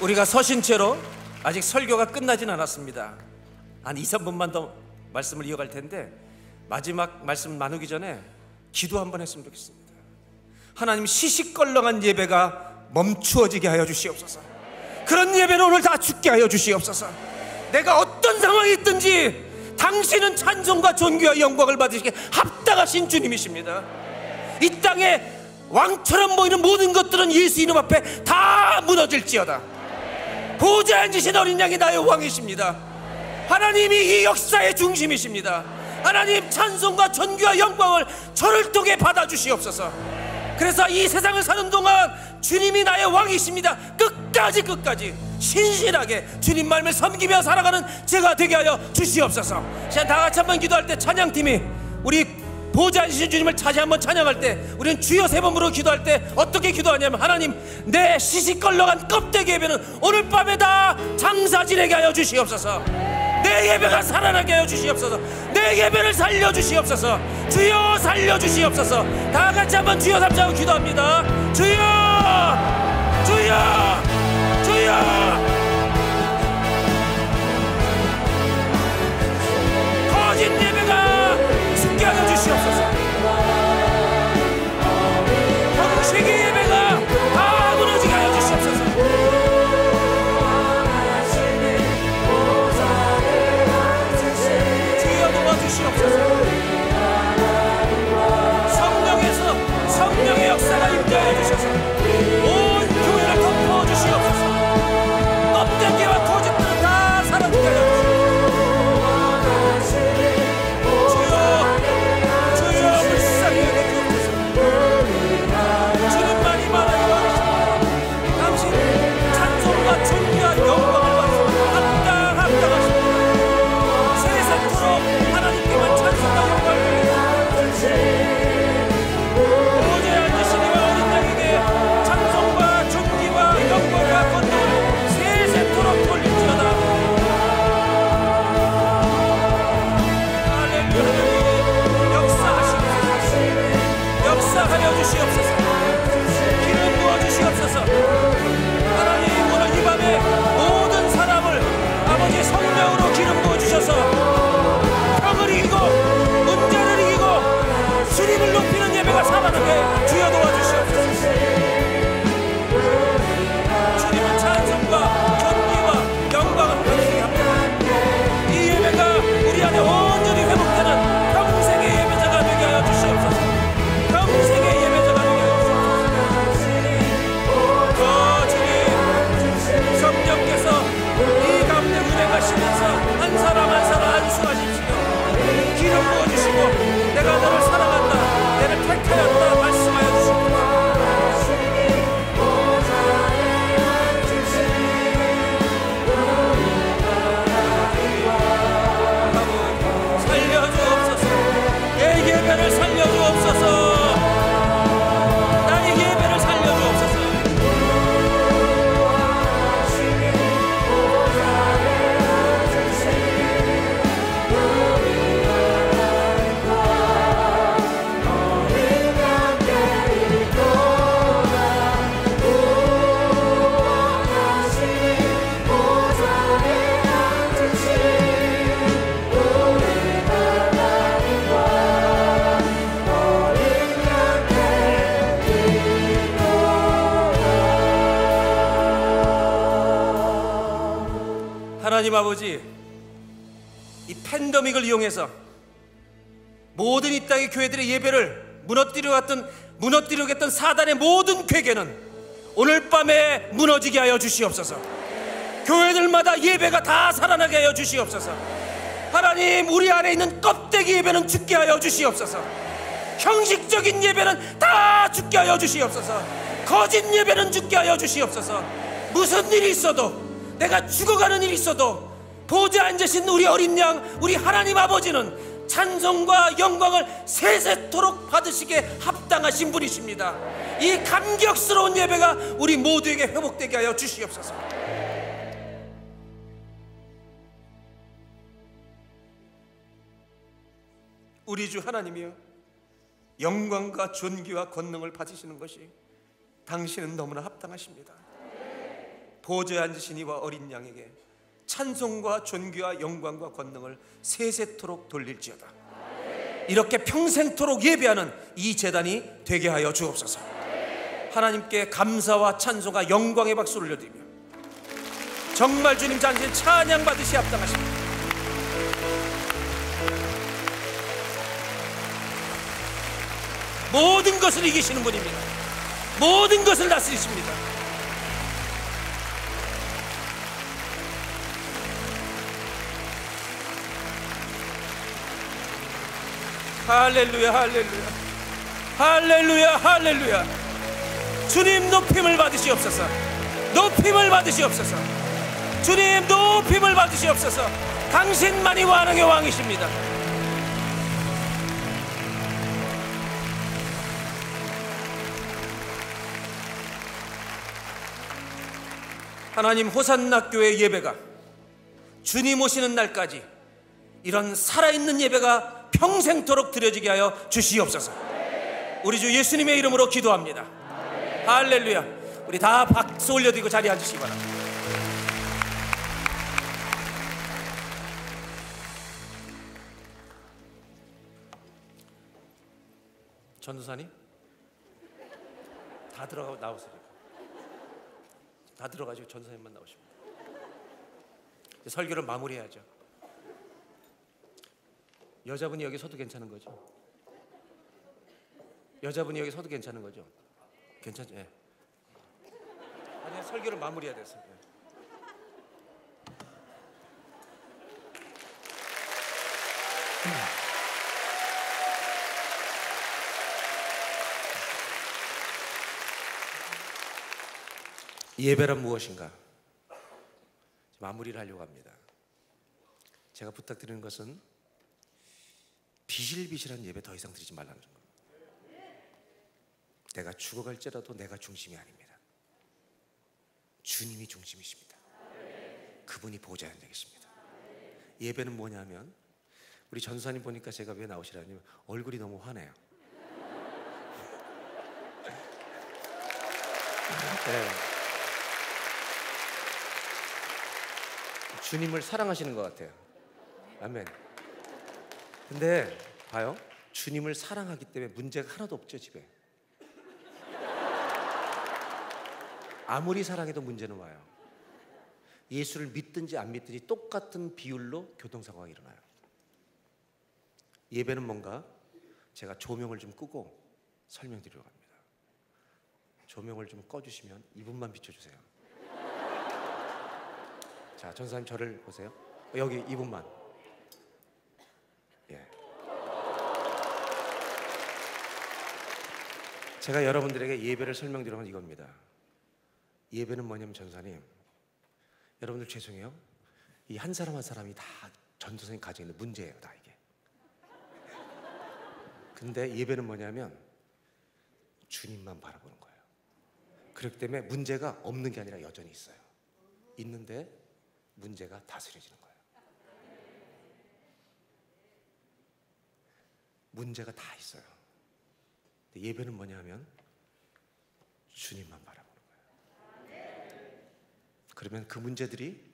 우리가 서신 채로 아직 설교가 끝나진 않았습니다. 한 2, 3분만 더 말씀을 이어갈 텐데 마지막 말씀 나누기 전에 기도 한번 했으면 좋겠습니다. 하나님, 시시껄렁한 예배가 멈추어지게 하여 주시옵소서. 그런 예배는 오늘 다 죽게 하여 주시옵소서. 내가 어떤 상황이 있든지 당신은 찬송과 존귀와 영광을 받으시기에 합당하신 주님이십니다. 이 땅에 왕처럼 보이는 모든 것들은 예수 이름 앞에 다 무너질지어다. 보좌에 앉으신 어린 양이 나의 왕이십니다. 하나님이 이 역사의 중심이십니다. 하나님, 찬송과 존귀와 영광을 저를 통해 받아주시옵소서. 그래서 이 세상을 사는 동안 주님이 나의 왕이십니다. 끝까지 신실하게 주님 말씀을 섬기며 살아가는 제가 되게 하여 주시옵소서. 자, 다 같이 한번 기도할 때 찬양팀이 우리 보좌에 앉으신 주님을 다시 한번 찬양할 때 우리는 주여 세 번 부르고 기도할 때 어떻게 기도하냐면, 하나님, 내 시시껄렁한 껍데기 예배는 오늘 밤에 다 장사 지내게 하여 주시옵소서. 내 예배가 살아나게 하여 주시옵소서. 내 예배를 살려주시옵소서. 주여 살려주시옵소서. 다 같이 한번 주여 삼자고 기도합니다. 주여, 주여, 주여. 거짓 예배가 죽게 하여 주시옵소서. 형식의 예배가 다 무너지게 하여 주시옵소서. 주여 도와주시옵소서. 성령의 역사가 임재하여 주셔서 온 교회를 덮어 주시옵소서. 껍데기와 거짓들은 다 사라지게 하여 주시옵소서. 주여 불쌍히 여겨주옵소서. 주님만이 말하여 하시옵소서. 당신 찬송과 존귀와 영광을 받으시옵소서. 합당하십니다. 세세토록 하나님께만 찬송과 영광을 역사하여 주시옵소서. 기름 부어 주시옵소서. 하나님, 오늘 이 밤에 모든 사람을 아버지 성령으로 기름 부어 주셔서 병을 이기고 문제를 이기고 주님을 높이는 예배가 살아나게 주여 도와주시옵소서. 주님은 찬송과 존귀와 영광을 받으시게 합니다. 이 예배가 우리 안에 온전히 회복되는 평생의 예배자가 되게 하여 주시옵소서. 평생의 예배자가 되게 하여 주옵소서. 주님, 성령께서 이 가운데 운행하시면서 한 사람 한 사람 안수하십시오. 기름 부어주시고 내가 너를 사랑한다, 내를 택하였다 말씀하여 주십시오. 살려주옵소서. 내 예배를 살려주옵소서. 하나님 아버지, 이 팬데믹을 이용해서 모든 이 땅의 교회들의 예배를 무너뜨리려고 했던 사단의 모든 괴계는 오늘 밤에 무너지게 하여 주시옵소서. 교회들마다 예배가 다 살아나게 하여 주시옵소서. 하나님, 우리 안에 있는 껍데기 예배는 죽게 하여 주시옵소서. 형식적인 예배는 다 죽게 하여 주시옵소서. 거짓 예배는 죽게 하여 주시옵소서. 무슨 일이 있어도, 내가 죽어가는 일이 있어도 보좌에 앉으신 우리 어린 양, 우리 하나님 아버지는 찬송과 영광을 세세토록 받으시기에 합당하신 분이십니다. 이 감격스러운 예배가 우리 모두에게 회복되게 하여 주시옵소서. 우리 주 하나님이여, 영광과 존귀와 권능을 받으시는 것이 당신은 너무나 합당하십니다. 보좌에 앉으신 이와 어린 양에게 찬송과 존귀와 영광과 권능을 세세토록 돌릴지어다. 이렇게 평생토록 예배하는 이 제단이 되게 하여 주옵소서. 하나님께 감사와 찬송과 영광의 박수를 올려드리며 정말 주님 잔치 찬양 받으시 합당하십니다. 모든 것을 이기시는 분입니다. 모든 것을 다스리십니다. 할렐루야, 할렐루야, 할렐루야, 할렐루야. 주님 높임을 받으시옵소서. 높임을 받으시옵소서. 주님 높임을 받으시옵소서. 당신만이 왕의 왕이십니다. 하나님, 호산나 교회 예배가 주님 오시는 날까지 이런 살아있는 예배가 평생토록 드려지게 하여 주시옵소서. 우리 주 예수님의 이름으로 기도합니다. 할렐루야. 우리 다 박수 올려드리고 자리에 앉으시기 바랍니다. 전도사님, 다 들어가고 나오세요. 다 들어가지고 전도사님만 나오시면 설교를 마무리해야죠. 여자분이 여기 서도 괜찮은 거죠? 여자분이 여기 서도 괜찮은 거죠? 괜찮죠? 예. 아니, 설교를 마무리해야 돼서. 예배란 무엇인가? 마무리를 하려고 합니다. 제가 부탁드리는 것은 비실비실한 예배 더 이상 드리지 말라는 겁니다. 내가 죽어갈지라도 내가 중심이 아닙니다. 주님이 중심이십니다. 그분이 보좌에 앉아 계십니다. 예배는 뭐냐면, 우리 전사님 보니까 제가 왜 나오시라면 얼굴이 너무 환해요. 네. 주님을 사랑하시는 것 같아요. 아멘. 근데 봐요, 주님을 사랑하기 때문에 문제가 하나도 없죠. 집에 아무리 사랑해도 문제는 와요. 예수를 믿든지 안 믿든지 똑같은 비율로 교통사고가 일어나요. 예배는 뭔가, 제가 조명을 좀 끄고 설명드리려고 합니다. 조명을 좀 꺼주시면 이분만 비춰주세요. 자, 전사님 저를 보세요. 여기 이분만. 예. 제가 여러분들에게 예배를 설명드리면 이겁니다. 예배는 뭐냐면, 전사님, 여러분들 죄송해요. 이 한 사람 한 사람이 다 전도사님 가지고 있는 문제예요, 다 이게. 근데 예배는 뭐냐면 주님만 바라보는 거예요. 그렇기 때문에 문제가 없는 게 아니라 여전히 있어요. 있는데 문제가 다스려지는 거예요. 문제가 다 있어요. 근데 예배는 뭐냐면 주님만 바라보는 거예요. 그러면 그 문제들이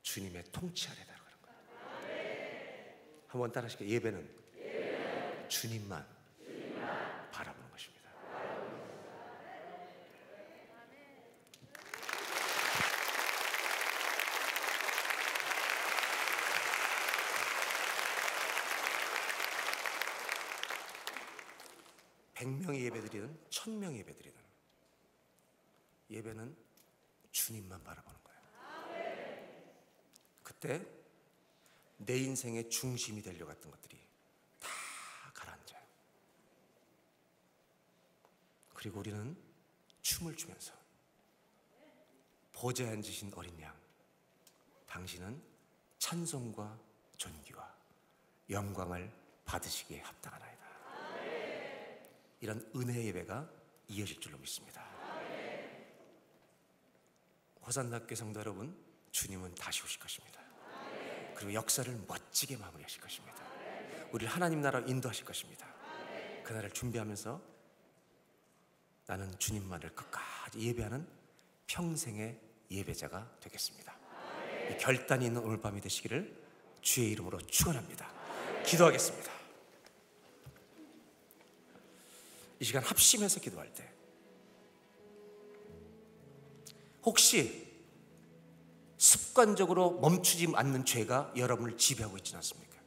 주님의 통치 아래 들어가는 거예요. 한번 따라 하실게요. 예배는 주님만 바라보는 것입니다. (100명의) 예배드리든 1000명의 예배드리든 예배는 주님만 바라보는 거예요. 그때 내 인생의 중심이 되려고 했던 것들이 다 가라앉아요. 그리고 우리는 춤을 추면서 보좌에 앉으신 어린 양, 당신은 찬송과 존귀와 영광을 받으시기에 합당하나이다. 이런 은혜의 예배가 이어질 줄로 믿습니다. 호산나 교회 성도 여러분, 주님은 다시 오실 것입니다. 그리고 역사를 멋지게 마무리하실 것입니다. 우리를 하나님 나라로 인도하실 것입니다. 그날을 준비하면서 나는 주님만을 끝까지 예배하는 평생의 예배자가 되겠습니다. 이 결단이 있는 오늘 밤이 되시기를 주의 이름으로 축원합니다. 기도하겠습니다. 이 시간 합심해서 기도할 때 혹시 습관적으로 멈추지 않는 죄가 여러분을 지배하고 있지는 않습니까?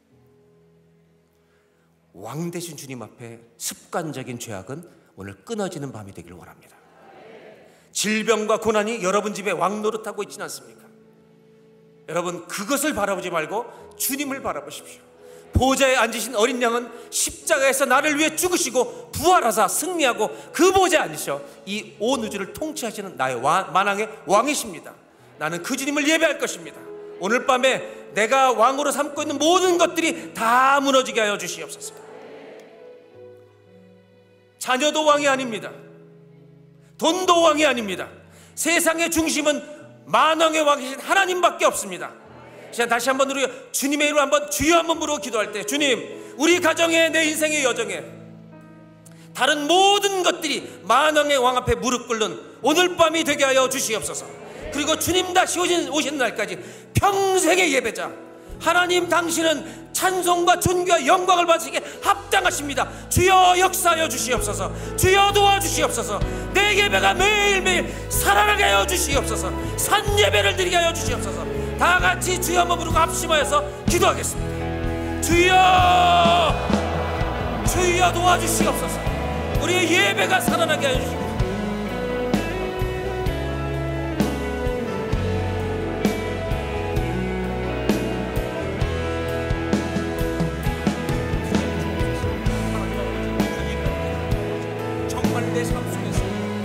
왕 되신 주님 앞에 습관적인 죄악은 오늘 끊어지는 밤이 되길 원합니다. 질병과 고난이 여러분 집에 왕 노릇하고 있지는 않습니까? 여러분 그것을 바라보지 말고 주님을 바라보십시오. 보좌에 앉으신 어린 양은 십자가에서 나를 위해 죽으시고 부활하사 승리하고 그 보좌에 앉으셔 이 온 우주를 통치하시는 나의 만왕의 왕이십니다. 나는 그 주님을 예배할 것입니다. 오늘 밤에 내가 왕으로 삼고 있는 모든 것들이 다 무너지게 하여 주시옵소서. 자녀도 왕이 아닙니다. 돈도 왕이 아닙니다. 세상의 중심은 만왕의 왕이신 하나님밖에 없습니다. 자, 다시 한번 우리 주님의 이름으로 한번 주여 한번 부르고 기도할 때 주님, 우리 가정에 내 인생의 여정에 다른 모든 것들이 만왕의 왕 앞에 무릎 꿇는 오늘 밤이 되게 하여 주시옵소서. 그리고 주님 다시 오시는 날까지 평생의 예배자 하나님, 당신은 찬송과 존귀와 영광을 받으시기에 합당하십니다. 주여 역사하여 주시옵소서. 주여 도와주시옵소서. 내 예배가 매일매일 살아나게 하여 주시옵소서. 산 예배를 드리게 하여 주시옵소서. 다 같이 주여 한번 부르고 합심하여서 기도하겠습니다. 주여, 주여 도와주시옵소서. 우리의 예배가 살아나게 하여 주시옵소서. 내 삶 속에서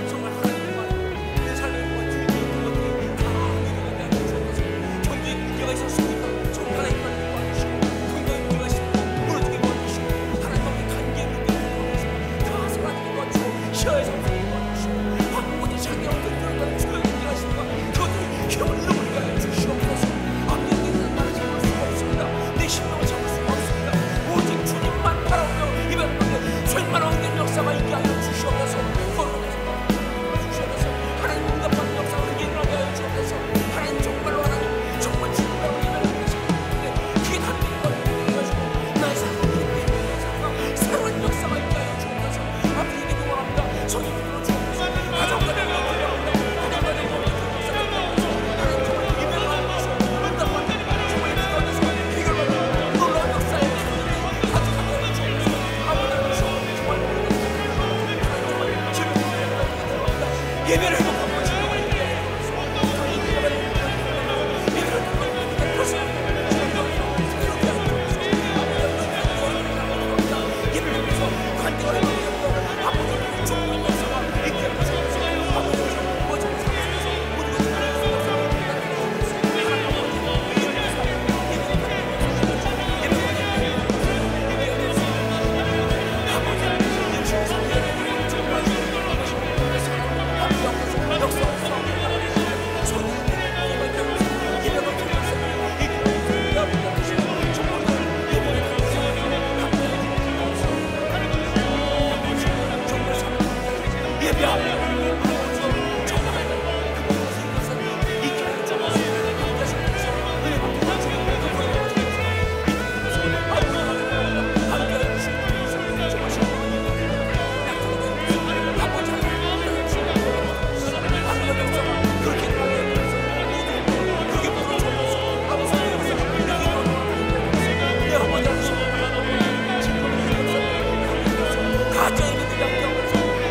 정말 하나님과 내 삶의 주인공 것들이 다 이루어가게 하여 주옵소서. 경제에 문제가 있었습니까? 정말 하나님 도와주시고, 건강에 문제가 있습니까? 무너지게 도와주시고, 하나님과의 관계에 문제가 있습니까? 다 사라지게 도와주시고, 시야의 상승에 도와주시고, 한국의 자기가 어떤 그런 주변에 문제가 있습니까? 그것들이 힘을 잃어버리게 하여 주시옵소서. 아무튼 나를 잡을 수가 없습니다. 내 심령을 잡을 수가 없습니다. 오직 주님만 바라보며 이별을 하며 죄만 왕된 역사가 있게 하여 주시옵소서. 예배를 회복하고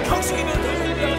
평생이면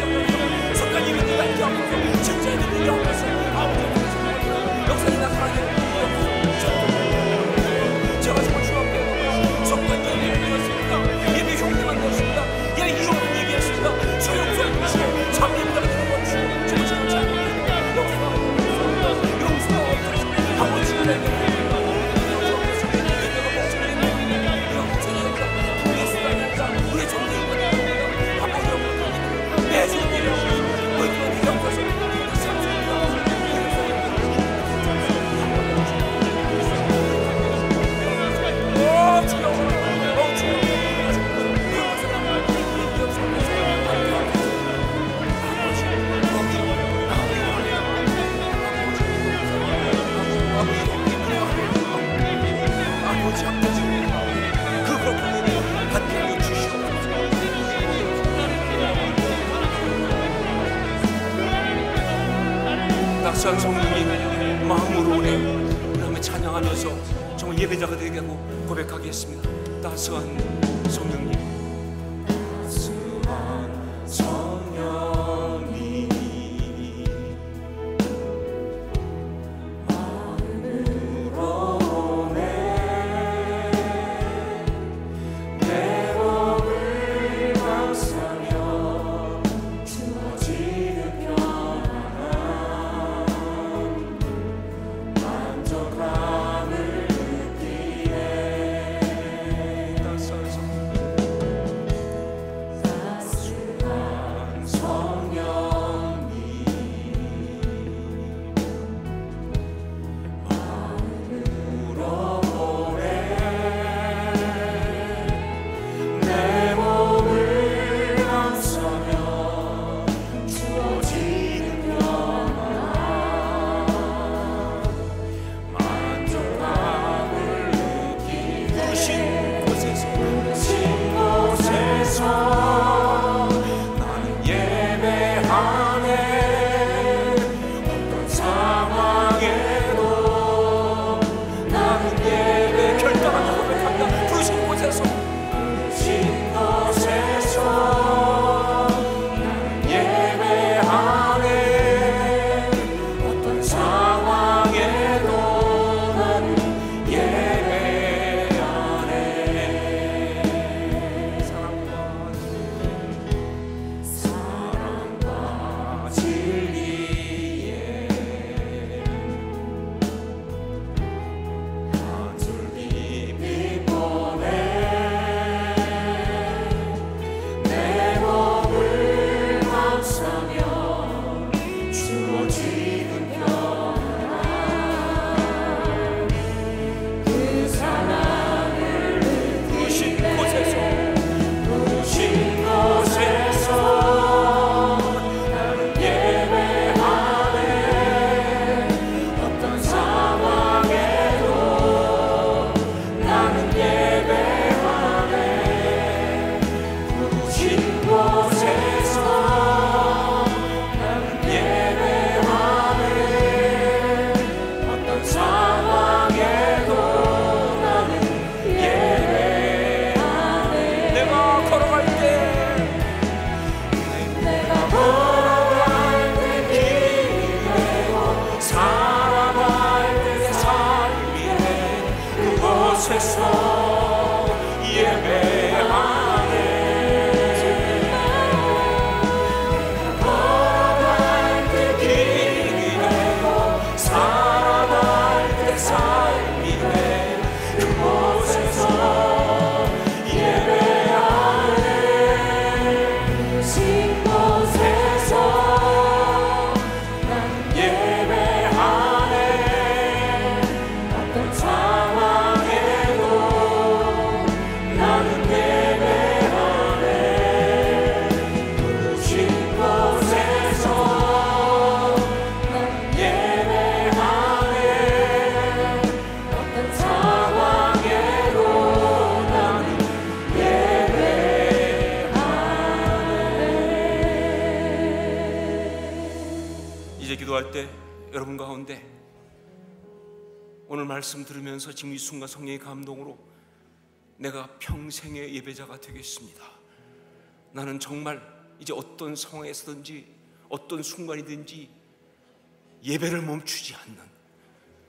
따스한 성령님 마음으로 오래 그 다음에 찬양하면서 정말 예배자가 되게 하고 고백하겠습니다. 따스한 성령님, 따스한 성령님 마음으로 오네 내 몸을 감싸며 주어지는 평안함 만족함을 느끼네. 따스한 성령님 마음으로 오네 내 몸을 감싸며 주어지는 평안함 만족함을 느끼네. 부르신 곳에서 나는 예배하네. 어떤 상황에도 나는 예배 결단하며 고백한다. 부르신 곳에서 나는 예배하네. 어떤 상황에도 나는 예배하네. 사랑과 진리에 한 줄기 빛 보내 내 몸을 감싸며 주어지는 평안 그 사랑을 부르신 곳에서 나는 예배하네. 어떤 상황에도 나는 예배하네. 부르신 곳에서 나는 예배하네. 어떤 상황에도 나는 예배하네. 내가 걸어갈 때 길이 되고 살아갈 때 내 삶이 돼 그곳에서 예배하네. 걸어갈 때 길이 되고 살아갈 때 삶이 돼 그곳에서 예배하네. 신 곳에서 나는 예배하네. 어떤 상황에도 나는 예배하네. 부르신 곳에서 나는 예배하네. 어떤 상황에도 나는 이제 기도할 때 여러분 가운데 오늘 말씀 들으면서 지금 이 순간 성령의 감동으로 내가 평생의 예배자가 되겠습니다. 나는 정말 이제 어떤 상황에서든지 어떤 순간이든지 예배를 멈추지 않는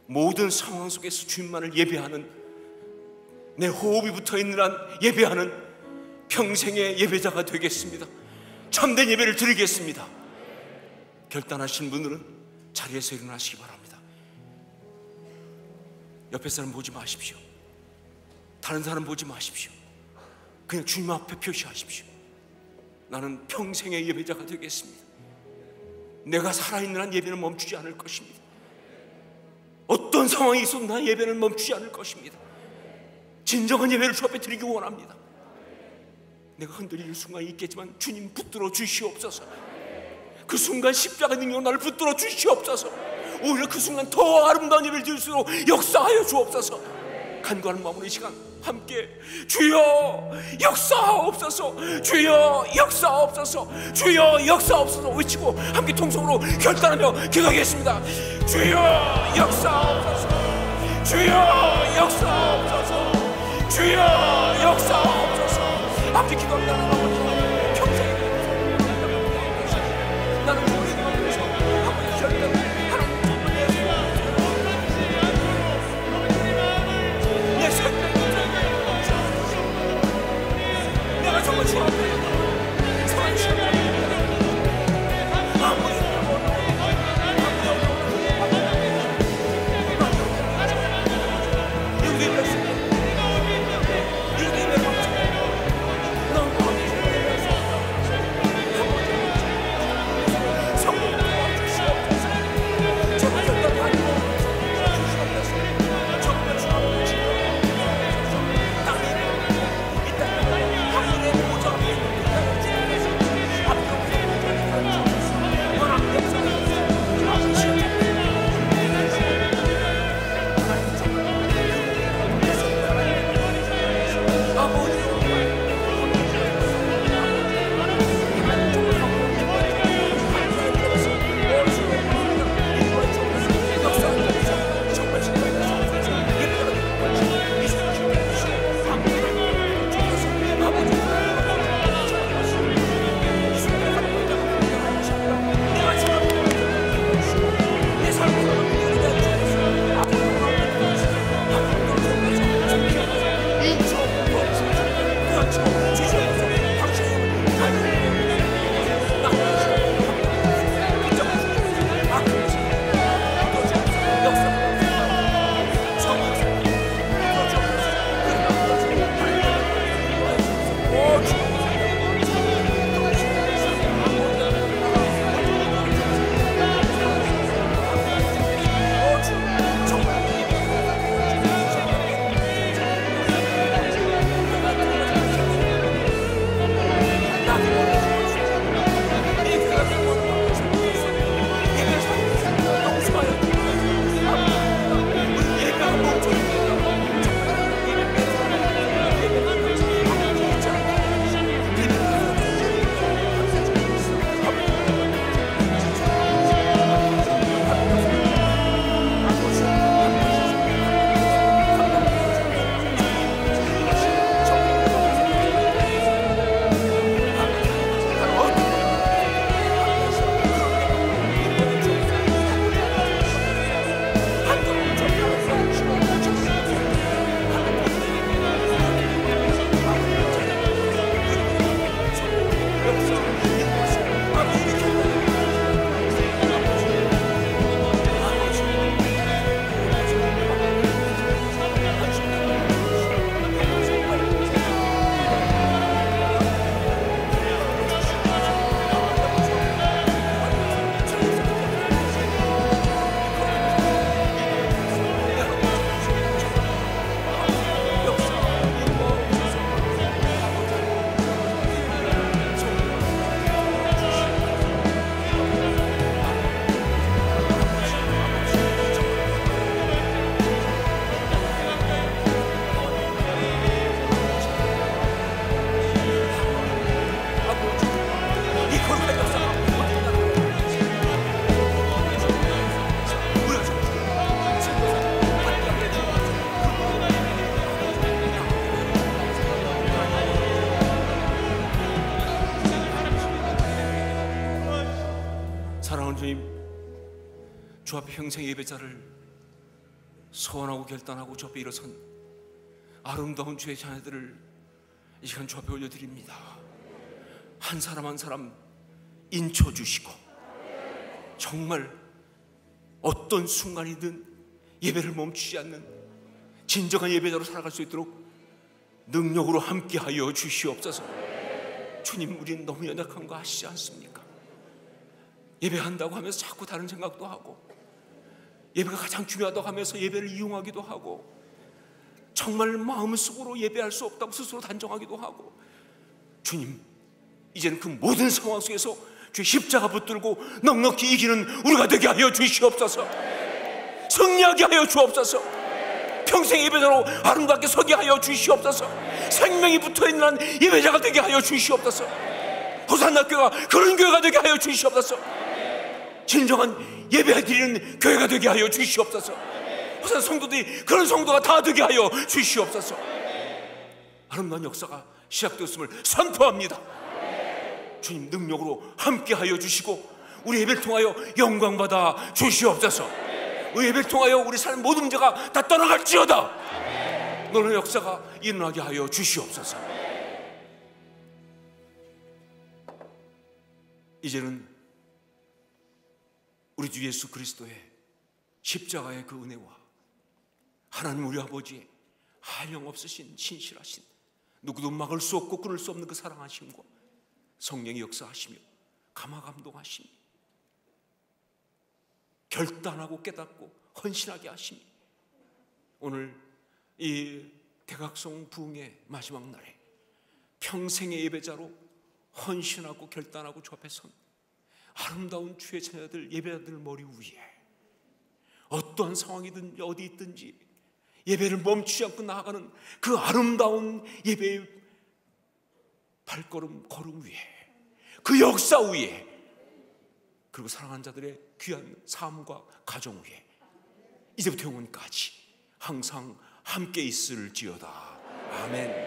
모든 상황 속에서 주님만을 예배하는 내 호흡이 붙어있는 한 예배하는 평생의 예배자가 되겠습니다. 참된 예배를 드리겠습니다. 결단하신 분들은 자리에서 일어나시기 바랍니다. 옆에 사람 보지 마십시오. 다른 사람 보지 마십시오. 그냥 주님 앞에 표시하십시오. 나는 평생의 예배자가 되겠습니다. 내가 살아있는 한 예배는 멈추지 않을 것입니다. 어떤 상황이 있어도 난 예배는 멈추지 않을 것입니다. 진정한 예배를 주 앞에 드리기 원합니다. 내가 흔들릴 순간이 있겠지만 주님 붙들어 주시옵소서. 그 순간 십자가 능력 나를 붙들어 주시옵소서. 오히려 그 순간 더 아름다운 예배를 드릴 수 있도록 역사하여 주옵소서. 간구하는 마음으로 이 시간 함께 주여 역사하옵소서, 주여 역사하옵소서, 주여 역사하옵소서 외치고 함께 통성으로 결단하며 기도하겠습니다. 주여 역사하옵소서, 주여 역사하옵소서, 주여 역사하옵소서. 함께 기도합니다. 평생 나는 모르는 것에서 한번 결단을 하나님 정말 내 생명을 내가 정말 주 앞에 주 앞에 평생 예배자를 소원하고 결단하고 주 앞에 일어선 아름다운 주의 자녀들을 이 시간 주 앞에 올려드립니다. 한 사람 한 사람 인쳐주시고 정말 어떤 순간이든 예배를 멈추지 않는 진정한 예배자로 살아갈 수 있도록 능력으로 함께하여 주시옵소서. 주님, 우리는 너무 연약한 거 아시지 않습니까? 예배한다고 하면서 자꾸 다른 생각도 하고, 예배가 가장 중요하다고 하면서 예배를 이용하기도 하고, 정말 마음속으로 예배할 수 없다고 스스로 단정하기도 하고, 주님, 이제는 그 모든 상황 속에서 주의 십자가 붙들고 넉넉히 이기는 우리가 되게 하여 주시옵소서. 승리하게 하여 주옵소서. 평생 예배자로 아름답게 서게 하여 주시옵소서. 생명이 붙어있는 한 예배자가 되게 하여 주시옵소서. 호산나 교회가 그런 교회가 되게 하여 주시옵소서. 진정한 예배 드리는 교회가 되게 하여 주시옵소서. 호산 성도들이 그런 성도가 다 되게 하여 주시옵소서. 아름다운 역사가 시작되었음을 선포합니다. 주님 능력으로 함께 하여 주시고 우리 예배를 통하여 영광 받아 주시옵소서. 우리 예배를 통하여 우리 삶 모든 문제가 다 떠나갈지어다. 너는 역사가 일어나게 하여 주시옵소서. 이제는 우리 주 예수 그리스도의 십자가의 그 은혜와 하나님 우리 아버지의 한량없으신 신실하신 누구도 막을 수 없고 끊을 수 없는 그 사랑하심과 성령의 역사하시며 감화감동하시며 결단하고 깨닫고 헌신하게 하시며 오늘 이 대각성 부흥의 마지막 날에 평생의 예배자로 헌신하고 결단하고 주 앞에 선 아름다운 주의 자녀들 예배자들 머리 위에 어떠한 상황이든 어디 있든지 예배를 멈추지 않고 나아가는 그 아름다운 예배의 발걸음 걸음 위에 그 역사 위에 그리고 사랑하는 자들의 귀한 삶과 가정 위에 이제부터 영원까지 항상 함께 있을지어다. 아멘.